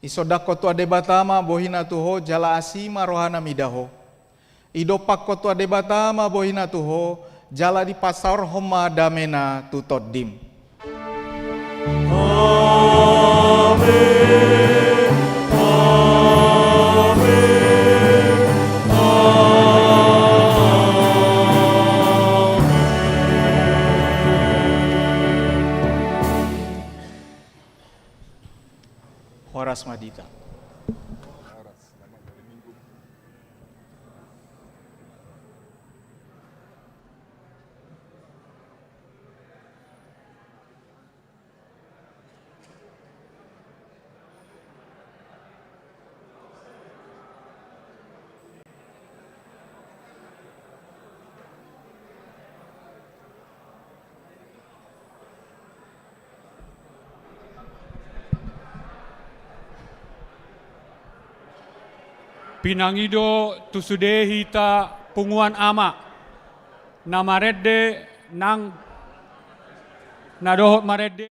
Isodako tua debatama bohina tuho jala asima rohana midaho. Idopak kotua debatama bohina tuho jala di pasar homa damena tutodim. Horas Madita. Pinangido tusudehi ta punguan ama na maredde nang nadohot maredde